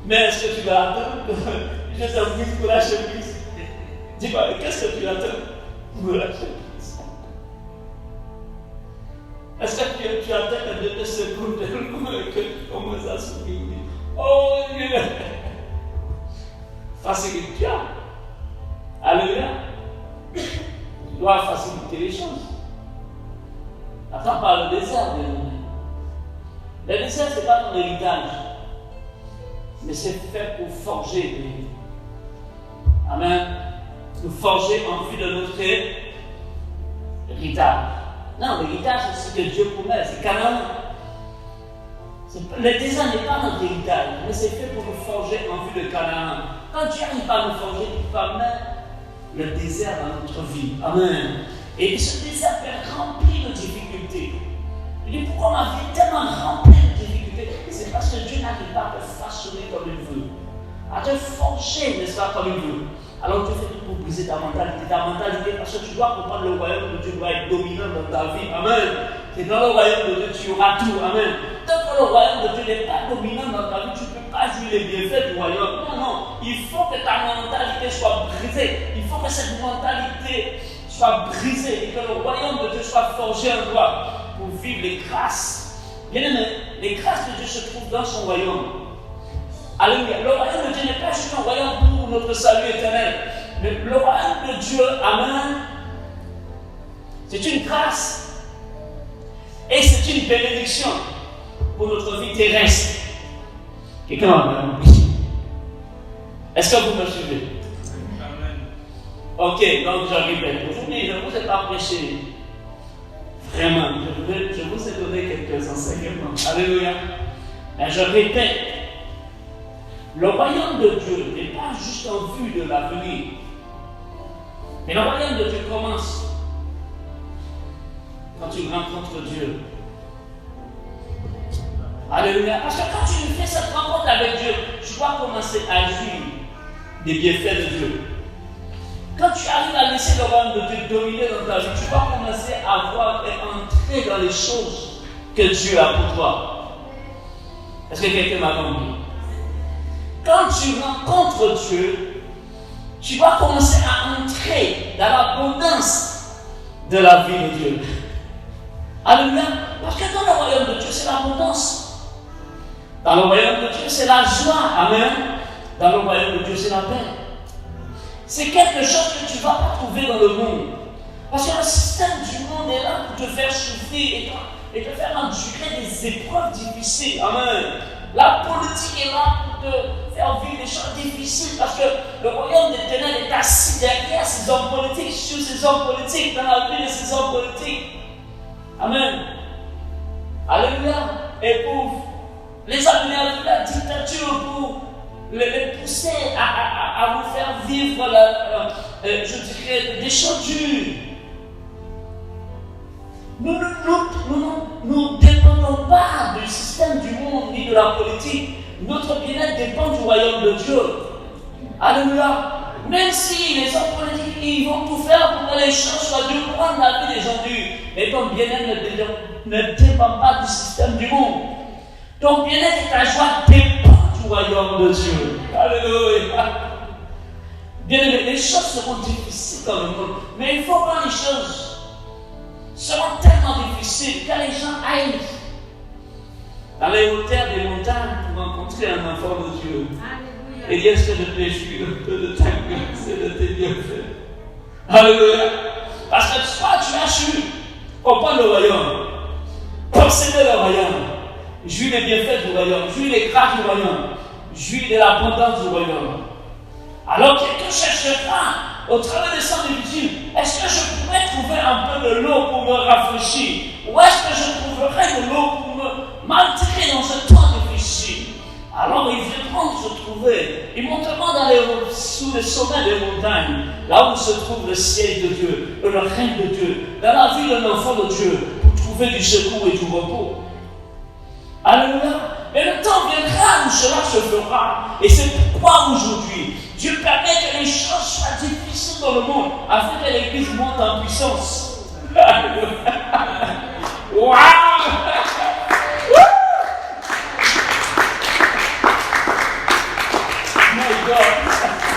Mais est-ce que tu vas attendre? Je t'invite pour la chemise. Dis-moi, qu'est-ce que tu attends pour la chemise? Est-ce que tu attends que 2 secondes que tu commences à sourire? Oh Dieu! Facilite-toi. Alléluia. Tu dois faciliter les choses. Attends pas le désert, bien aimé. Le désert, ce n'est pas ton héritage, mais c'est fait pour forger. Amen. Nous forger en vue de notre héritage. Non, l'héritage, c'est ce que Dieu promet, c'est Canaan. Le désert n'est pas notre héritage, mais c'est fait pour nous forger en vue de Canaan. Quand Dieu n'arrive pas à nous forger, il va mettre le désert dans notre vie. Amen. Et ce désert peut être rempli de difficultés. Je dis, pourquoi ma vie est tellement remplie de difficultés? C'est parce que Dieu n'arrive pas à te façonner comme il veut, à te forger, n'est-ce pas, comme il veut. Alors Dieu fait tout pour briser ta mentalité, parce que tu dois comprendre le royaume de Dieu doit être dominant dans ta vie. Amen. C'est dans le royaume de Dieu tu auras tout. Amen. Tant que le royaume de Dieu n'est pas dominant dans ta vie, tu ne peux pas jouir les bienfaits du royaume. Non, non. Il faut que ta mentalité soit brisée. Il faut que cette mentalité soit brisée et que le royaume de Dieu soit forgé en toi pour vivre les grâces. Bien aimé, les grâces de Dieu se trouvent dans son royaume. Alléluia. Le royaume de Dieu n'est pas juste un royaume pour notre salut éternel. Mais le royaume de Dieu, amen, c'est une grâce. Et c'est une bénédiction pour notre vie terrestre. Quelqu'un m'a compris? Est-ce que vous me suivez? Amen. Ok, donc je répète. Aujourd'hui, je ne vous ai pas prêché. Vraiment, je vous ai donné quelques enseignements. Alléluia. Mais je répète. Le royaume de Dieu n'est pas juste en vue de l'avenir. Mais le royaume de Dieu commence quand tu rencontres Dieu. Alléluia. Parce que quand tu fais cette rencontre avec Dieu, tu vas commencer à jouir des bienfaits de Dieu. Quand tu arrives à laisser le royaume de Dieu dominer dans ta vie, tu vas commencer à voir et entrer dans les choses que Dieu a pour toi. Est-ce que quelqu'un m'a compris? Quand tu rencontres Dieu, tu vas commencer à entrer dans l'abondance de la vie de Dieu. Alléluia. Parce que dans le royaume de Dieu, c'est l'abondance. Dans le royaume de Dieu, c'est la joie. Amen. Dans le royaume de Dieu, c'est la paix. C'est quelque chose que tu ne vas pas trouver dans le monde. Parce que le système du monde est là pour te faire souffrir et te faire endurer des épreuves difficiles. Amen. La politique est là pour te faire vivre des choses difficiles parce que le royaume des ténèbres est assis derrière ces hommes politiques, sur ces hommes politiques, dans la vie de ces hommes politiques. Amen. Alléluia. Et pour les amener à la dictature, pour les pousser à vous faire vivre, je dirais, des choses dures. Nous ne dépendons pas du système du monde ni de la politique. Notre bien-être dépend du royaume de Dieu. Alléluia. Même si les hommes politiques ils vont tout faire pour que les choses soient dures, prendre la vie des gens durs, mais ton bien-être ne dépend pas du système du monde. Ton bien-être et ta joie dépendent du royaume de Dieu. Alléluia. Bien aimé, les choses seront difficiles dans le monde, mais il faut voir les choses seront tellement difficiles que les gens aillent dans les hauteurs des montagnes pour rencontrer un enfant de Dieu. Alléluia. Et dire ce que je te jure de ta grâce et de tes bienfaits. Alléluia. Parce que toi, tu as su comprendre le royaume, posséder le royaume, jouir des bienfaits du royaume, jouir des grâces du royaume, jouir de l'abondance du royaume. Alors quelqu'un cherchera au travers des sangs de Dieu, est-ce que je pourrais trouver un peu de l'eau pour me rafraîchir? Ou est-ce que je trouverai de l'eau pour me m'altérer dans ce temps difficile? Alors ils viendront se trouver, ils monteront sous les sommets des montagnes, là où se trouve le ciel de Dieu, le règne de Dieu, dans la vie d'un enfant de Dieu, pour trouver du secours et du repos. Alléluia. Mais le temps viendra où cela se fera. Et c'est pourquoi aujourd'hui, Dieu permet que les choses soient difficiles dans le monde, afin que l'Église monte en puissance. Waouh! My God!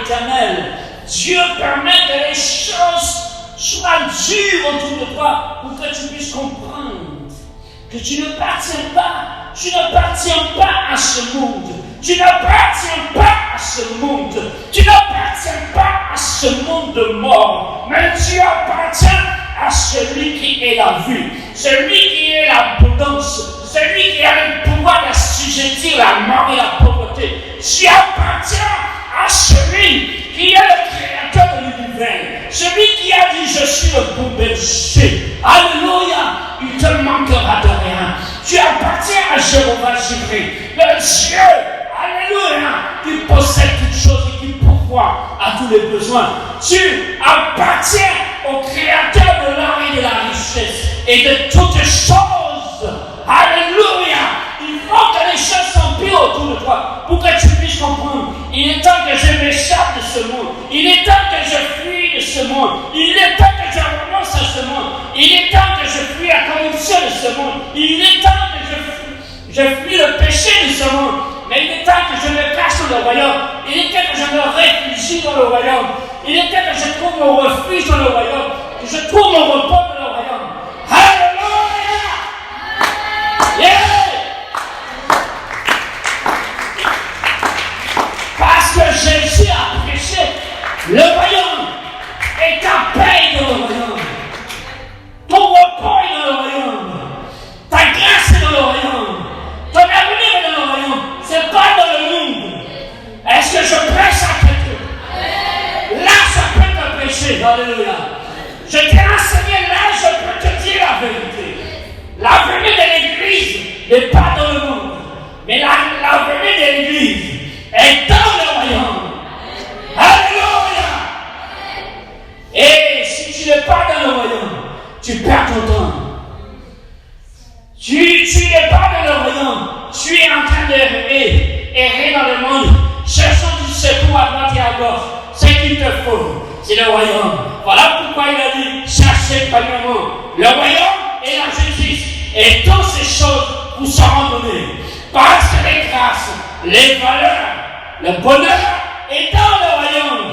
éternel. Dieu permet que les choses soient dures autour de toi pour que tu puisses comprendre que tu n'appartiens pas à ce monde. Tu n'appartiens pas à ce monde. Tu n'appartiens pas à ce monde de mort. Mais tu appartiens à celui qui est la vie, celui qui est l'abondance, celui qui a le pouvoir d'assujettir la mort et la pauvreté. Tu appartiens à celui qui est le créateur de l'univers, celui qui a dit je suis le bon berger. Alléluia, il te manquera de rien. Tu appartiens à Jéhovah Jireh, le Dieu, alléluia, qui possède toutes choses et qui pourvoit à tous les besoins. Tu appartiens au créateur de l'or et de la richesse et de toutes choses. Alléluia. Il faut que les choses s'empirent autour de toi pour que tu puisses comprendre. Il est temps que je m'échappe de ce monde. Il est temps que je fuis de ce monde. Il est temps que je renonce à ce monde. Il est temps que je fuis la corruption de ce monde. Il est temps que je fuis le péché de ce monde. Mais il est temps que je me cache dans le royaume. Il est temps que je me réfugie dans le royaume. Il est temps que je trouve mon refuge dans le royaume. Que je trouve mon repos dans le royaume. Alléluia! Yeah! Parce que Jésus a prêché, le royaume est ta paix dans le royaume. Ton repos est dans le royaume. Ta grâce est dans le royaume. Ton avenir est dans le royaume. C'est pas dans le monde. Est-ce que je prêche à quelqu'un? Là, ça peut te prêcher. Alléluia. Je t'ai enseigné là, je peux te dire la vérité. L'avenir de l'Église n'est pas dans le monde. Mais l'avenir de l'Église est dans le royaume. Alléluia. Et si tu n'es pas dans le royaume, tu perds ton temps. Tu n'es pas dans le royaume. Tu es en train d'errer dans le monde, cherchant du secours à droite et à gauche. Ce qu'il te faut, c'est le royaume. Voilà pourquoi il a dit, cherchez premièrement le royaume et la justice. Et toutes ces choses vous seront données. Parce que les grâces, les valeurs, le bonheur est dans le royaume.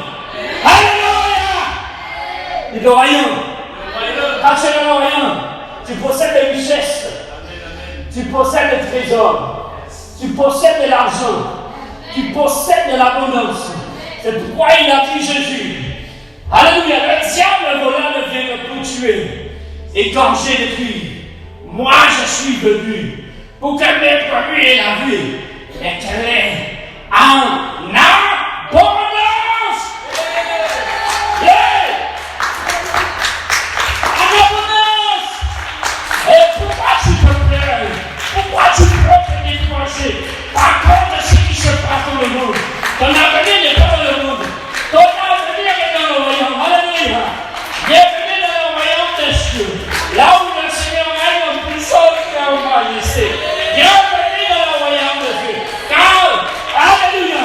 Alléluia! Et le royaume. Quand tu es dans le royaume, tu possèdes les richesses. Tu possèdes le trésor. Tu possèdes de l'argent. Tu possèdes de l'abondance. C'est pourquoi il a dit Jésus. Alléluia. Le diable voleur ne vient que pour tuer, égorger de vie. Moi je suis venu pour que mes brebis aient la vie et qu'elle est en abondance. Yeah. En abondance. Et pourquoi tu te plais? Pourquoi tu peux te décourager par contre de ce qui se passe dans le monde? Ton avenir n'est pas dans le monde. Ton avenir est dans le royaume. Alléluia. Bienvenue dans le royaume des cieux. Là où le Seigneur règne en puissance et en majesté. Bienvenue dans le royaume de Dieu. Car, alléluia,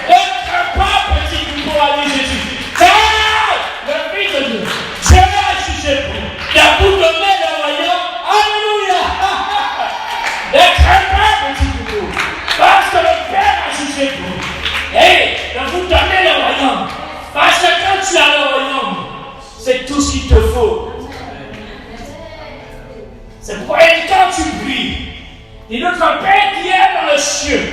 ne crains pas, petit Hugo, a dit Jésus. Car le Fils de Dieu, Dieu a jugé pour il a vous donné le royaume. Alléluia. Ne crains pas, petit Hugo, parce que le Père a jugé pour et de vous donner le royaume. Parce que quand tu as le royaume, c'est tout ce qu'il te faut. C'est pourquoi quand tu pries, et notre Père qui est dans le cieux,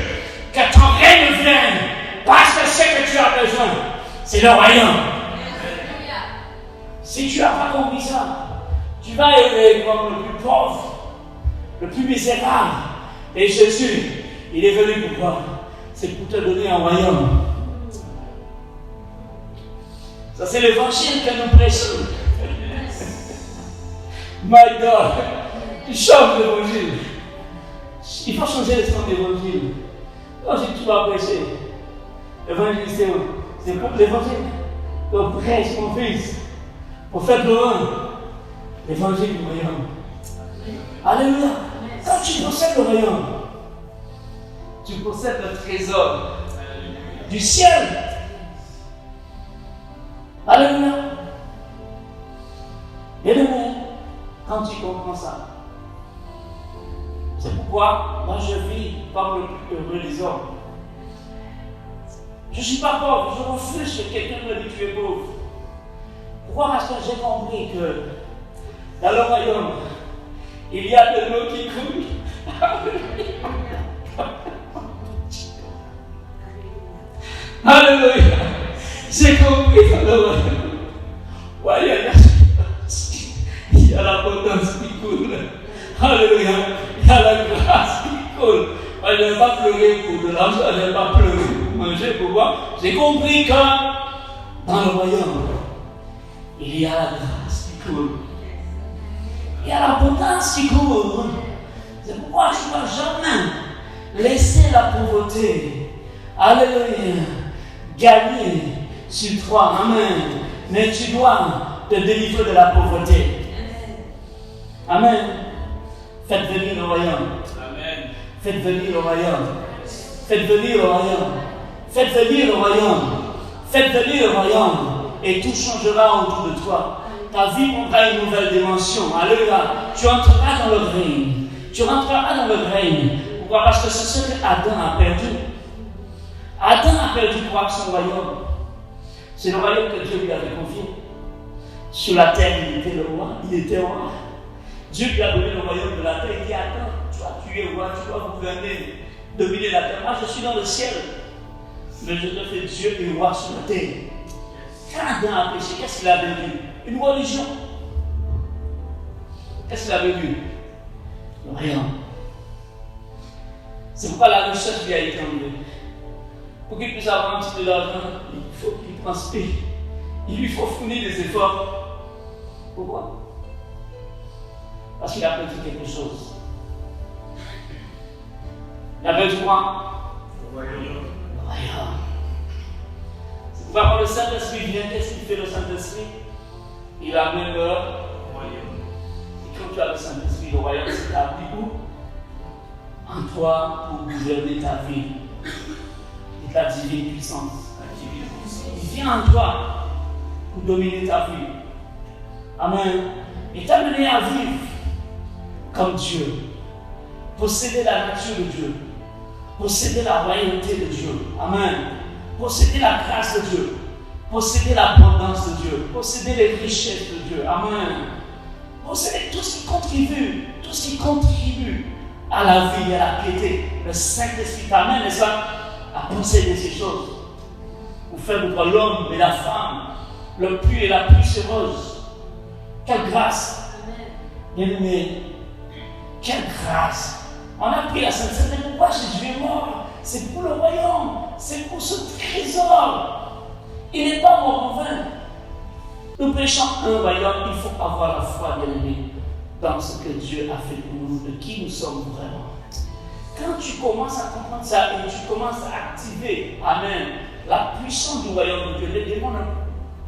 que ton règne vienne, parce que ce que tu as besoin, c'est le royaume. Si tu n'as pas compris ça, tu vas aimer comme le plus pauvre, le plus misérable. Et Jésus, il est venu pour quoi? C'est pour te donner un royaume. Ça, c'est l'évangile que nous prêchons. My God, tu changes l'évangile. Il faut changer le sens d'évangile. L'évangile que tu vas prêcher. L'évangile, c'est pour l'évangile. Donc, prêche mon fils. Pour faire loin l'évangile du royaume. Alléluia. Quand tu possèdes le royaume, tu possèdes le trésor du ciel. Alléluia. Et demain, quand tu comprends ça, c'est pourquoi moi je vis comme le plus heureux des hommes. Je ne suis pas pauvre, je refuse que quelqu'un me dise que tu es pauvre. Pourquoi? Parce que j'ai compris que dans le royaume, il y a de l'eau qui coule. Alléluia. J'ai compris dans le royaume. Ouais, il y a la potence qui coule. Alléluia. Il y a la grâce qui coule. Moi, je n'ai pas pleuré pour de l'argent, je n'ai pas pleuré pour manger, pour boire. J'ai compris que dans le royaume, il y a la grâce qui coule. Il y a la potence qui coule. C'est pourquoi tu ne dois jamais laisser la pauvreté, alléluia, gagner sur toi. Amen. Mais tu dois te délivrer de la pauvreté. Amen. Faites venir le royaume. Amen. Faites venir le royaume. Faites venir le royaume. Faites venir le royaume. Faites venir le royaume. Et tout changera autour de toi. Ta vie prendra une nouvelle dimension. Alléluia. Tu entreras dans le règne. Tu rentreras dans le règne. Pourquoi? Parce que c'est ce que Adam a perdu. Adam a perdu quoi? Son royaume. C'est le royaume que Dieu lui avait confié. Sur la terre, il était le roi. Il était roi. Dieu lui a donné le royaume de la terre. Il dit, attends, toi tu es roi, tu dois gouverner, dominer la terre. Moi je suis dans le ciel. Mais je te fais Dieu et roi sur la terre. Quand Adam a péché, qu'est-ce qu'il a vécu? Une religion. Qu'est-ce qu'il a vécu? Le royaume. C'est pourquoi la richesse lui a été enlevée. Pour qu'il puisse avoir un petit peu d'argent, il faut qu'il transpire. Il lui faut fournir des efforts. Pourquoi? Parce qu'il a perdu quelque chose. Il a perdu quoi? Le royaume. Le royaume. C'est pourquoi quand le Saint-Esprit vient, qu'est-ce qu'il fait le Saint-Esprit? Il amène le Royaume. Et quand tu as le Saint-Esprit, le royaume s'établit où? En toi pour gouverner ta vie. Et ta divine puissance. Il vient en toi pour dominer ta vie. Amen. Et t'amener à vivre comme Dieu. Posséder la nature de Dieu. Posséder la royauté de Dieu. Amen. Posséder la grâce de Dieu. Posséder l'abondance de Dieu. Posséder les richesses de Dieu. Amen. Posséder tout ce qui contribue à la vie et à la piété. Le Saint-Esprit t'amène, n'est-ce pas, à posséder ces choses. Pour faire de toi l'homme et la femme, le plus et la plus heureuse. Quelle grâce! Bien-aimé, quelle grâce! On a pris la Sainte Seine, mais pourquoi Jésus est mort? C'est pour le royaume, c'est pour ce trésor. Il n'est pas mort en vain. Nous prêchons un royaume, il faut avoir la foi, bien-aimé, dans ce que Dieu a fait pour nous, de qui nous sommes vraiment. Quand tu commences à comprendre ça et tu commences à activer, amen, la puissance du royaume de Dieu, les démons n'ont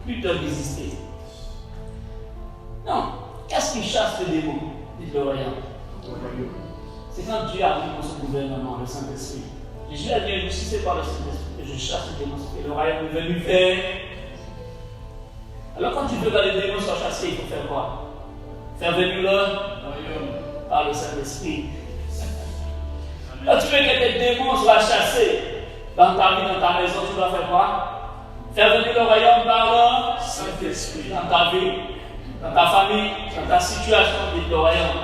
plus de résister. Non, qu'est-ce qui chasse les démons? Dit le royaume. C'est quand Dieu arrive dans son gouvernement, le Saint-Esprit. Jésus a dit, je suis par le Saint-Esprit que je chasse les démons, et le royaume est venu faire. Alors quand tu veux que les démons soient chassés, il faut faire quoi? Faire venir le royaume par le Saint-Esprit. Quand tu veux que tes démons soient chassés dans ta vie, dans ta maison, tu dois faire quoi? Faire venir le royaume par le Saint-Esprit. Dans ta vie, dans ta famille, dans ta situation, dit le royaume.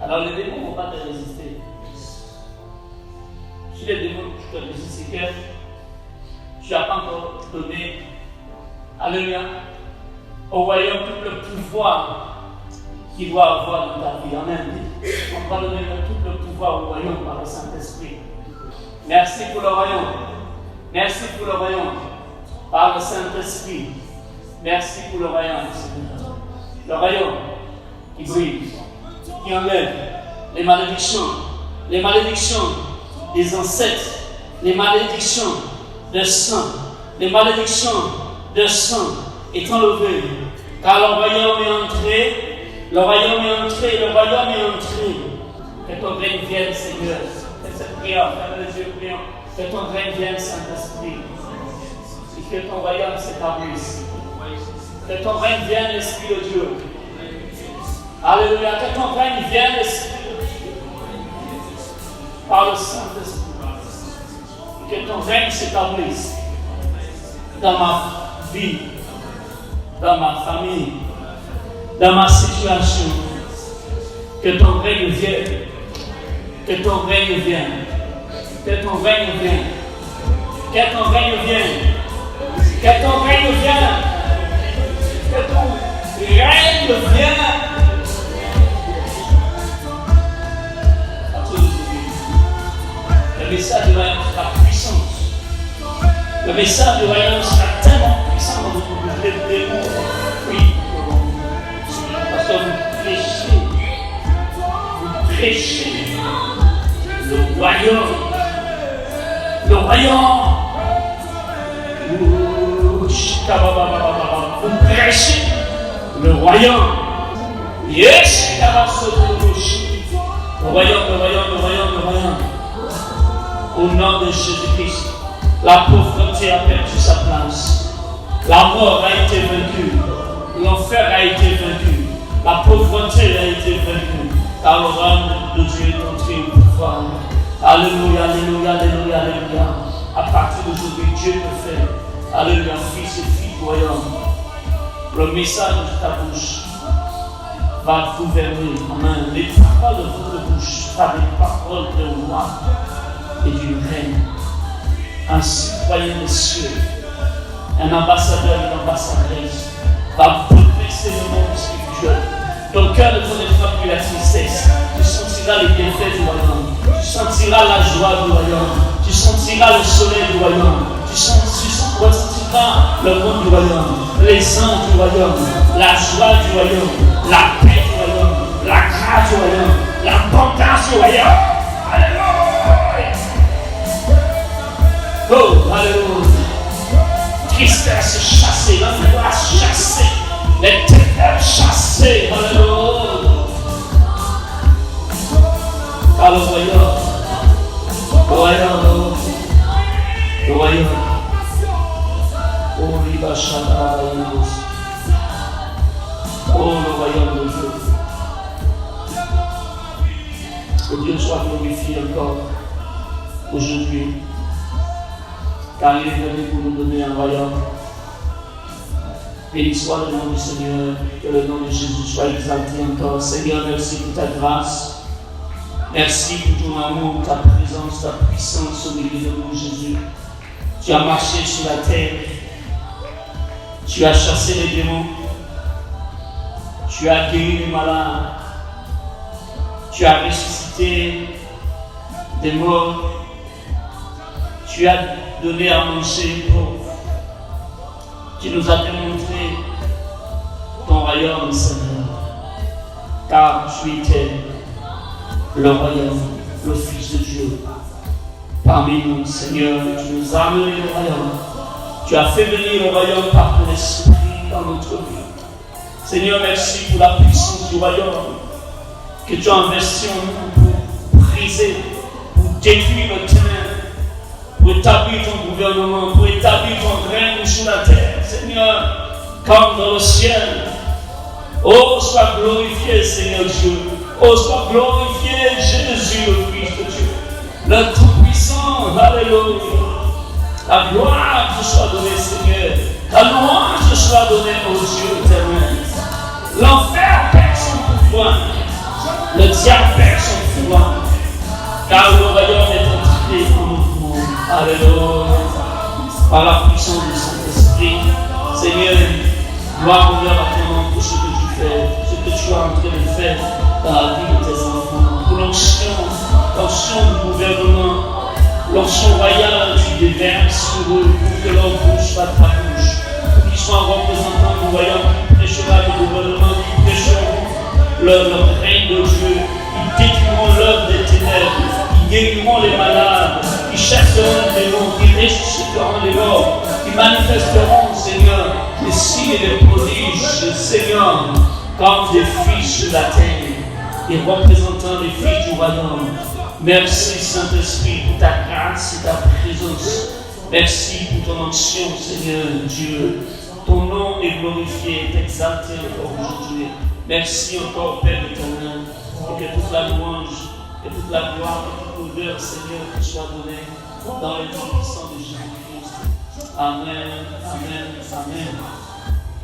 Alors les démons ne vont pas te résister. Si les démons te résistent, c'est que tu n'as pas encore donné, alléluia, au royaume tout le pouvoir qu'il doit avoir dans ta vie. Amen. On va donner tout le pouvoir au royaume par le Saint-Esprit. Merci pour le royaume. Merci pour le royaume par le Saint-Esprit. Merci pour le royaume, Seigneur. Le royaume qui brille, qui enlève les malédictions des ancêtres, les malédictions de sang, les malédictions de sang est enlevé. Car le royaume est entré, le royaume est entré, le royaume est entré. Que ton règne vienne, Seigneur. Fais cette prière, ferme les yeux, prions. Que ton règne vienne, Saint-Esprit. Et que ton royaume s'établisse. Que ton règne vienne, l'Esprit de Dieu. Alléluia. Que ton règne vienne, l'Esprit de Dieu. Par le Saint-Esprit. Que ton règne s'établisse dans ma vie, dans ma famille, dans ma situation. Que ton règne vienne. Que ton règne vienne. Que ton règne vienne. Que ton règne vienne. Que ton règne vienne. Que ton règne vienne. Le message du royaume sera puissant. Le message du royaume sera tellement puissant dans notre bouche. Les démons, oui, parce que vous prêchez le royaume. Le royaume. Vous prêchez le royaume. Yes, le royaume, le royaume, le royaume, le royaume. Au nom de Jésus-Christ, la pauvreté a perdu sa place. La mort a été vaincue. L'enfer a été vaincu. La pauvreté a été vaincue. Car le règne de Dieu est entré au pouvoir. Alléluia, alléluia, alléluia, alléluia. À partir d'aujourd'hui, Dieu peut faire. Alléluia, fils et filles du royaume. Le message de ta bouche va gouverner. Amen. Les paroles de votre bouche sont des paroles de roi et d'une reine, un citoyen des cieux, un ambassadeur et une ambassadrice, va bouleverser le monde spirituel. Ton cœur ne connaîtra plus la tristesse. Tu sentiras les bienfaits du royaume. Tu sentiras la joie du royaume. Tu sentiras le soleil du royaume. Tu ressentiras le monde du royaume, les anges du royaume, la joie du royaume, la paix du royaume, la grâce du royaume, l'abondance du royaume. Alléluia! Oh, alléluia. Tristesse chassée, l'angoisse chassée, les ténèbres chassées. Alléluia. Car le royaume, le royaume, le royaume. Oh, Liba Shadaraïbos. Oh, le royaume de Dieu. Que Dieu soit glorifié encore aujourd'hui. Car il est venu pour nous donner un royaume. Béni soit le nom du Seigneur, que le nom de Jésus soit exalté encore. Seigneur, merci pour ta grâce. Merci pour ton amour, ta présence, ta puissance au milieu de nous, Jésus. Tu as marché sur la terre. Tu as chassé les démons. Tu as guéri les malades. Tu as ressuscité des morts. Tu as donné à manger aux pauvres. Tu nous as démontré ton royaume, Seigneur. Car tu étais le royaume, le Fils de Dieu. Parmi nous, Seigneur, tu nous as amené le royaume. Tu as fait venir le royaume par ton esprit dans notre vie. Seigneur, merci pour la puissance du royaume que tu as investi en nous pour briser, pour détruire le ténèbre, pour établir ton gouvernement, pour établir ton règne sur la terre. Seigneur, comme dans le ciel. Oh, sois glorifié, Seigneur Dieu. Oh, sois glorifié, Jésus, le Fils de Dieu. Le Tout-Puissant, alléluia. La gloire te soit donnée, Seigneur. La louange te soit donnée au Dieu éternel. L'enfer perd son pouvoir. Le diable perd son pouvoir. Car le royaume est entré en mouvement. Alléluia. Par la puissance du Saint-Esprit. Seigneur, gloire, honneur à ton nom pour ce que tu fais, ce que tu es en train de faire dans la vie de tes enfants. Pour l'onction du gouvernement, l'onction royale tu déverses sur eux, pour que leur bouche soit ta bouche, pour qu'ils soient représentants du royaume qui prêchera le gouvernement, qui prêcheront le règne de Dieu, ils détruiront l'œuvre des ténèbres, ils guériront les malades, ils chasseront les démons, ils ressusciteront les morts, ils manifesteront, Seigneur, les signes et les prodiges, Seigneur, comme des fils sur la terre, et représentant les filles du royaume. Merci Saint-Esprit pour ta grâce et ta présence. Merci pour ton onction, Seigneur Dieu. Ton nom est glorifié, est exalté encore aujourd'hui. Merci encore, Père éternel, et que toute la louange, et toute la gloire, et toute l'honneur, Seigneur, te soit donnée Dans le nom puissant de Jésus-Christ. Amen, amen, amen.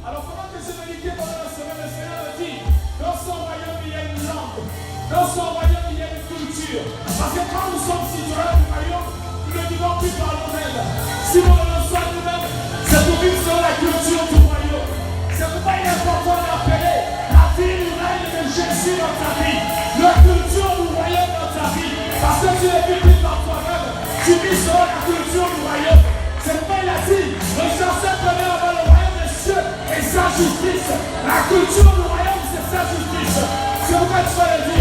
Alors pendant que c'est médité pendant la semaine, le Seigneur me dit, dans son royaume il y a une langue, dans son royaume il y a une culture. Parce que quand nous sommes citoyens du royaume, nous ne vivons plus par nous-mêmes. Si nous venons soit nous-mêmes, c'est pour vivre selon la culture du royaume. C'est pourquoi il est important d'appeler la vie du règne de Jésus dans ta vie, la culture du royaume dans ta vie. Parce que tu ne vis plus par toi-même, tu vis selon la culture du royaume. C'est pourquoi il a dit, recherchez premièrement le royaume des cieux et sa justice. La culture du royaume, c'est sa justice. C'est pourquoi tu vas le dire.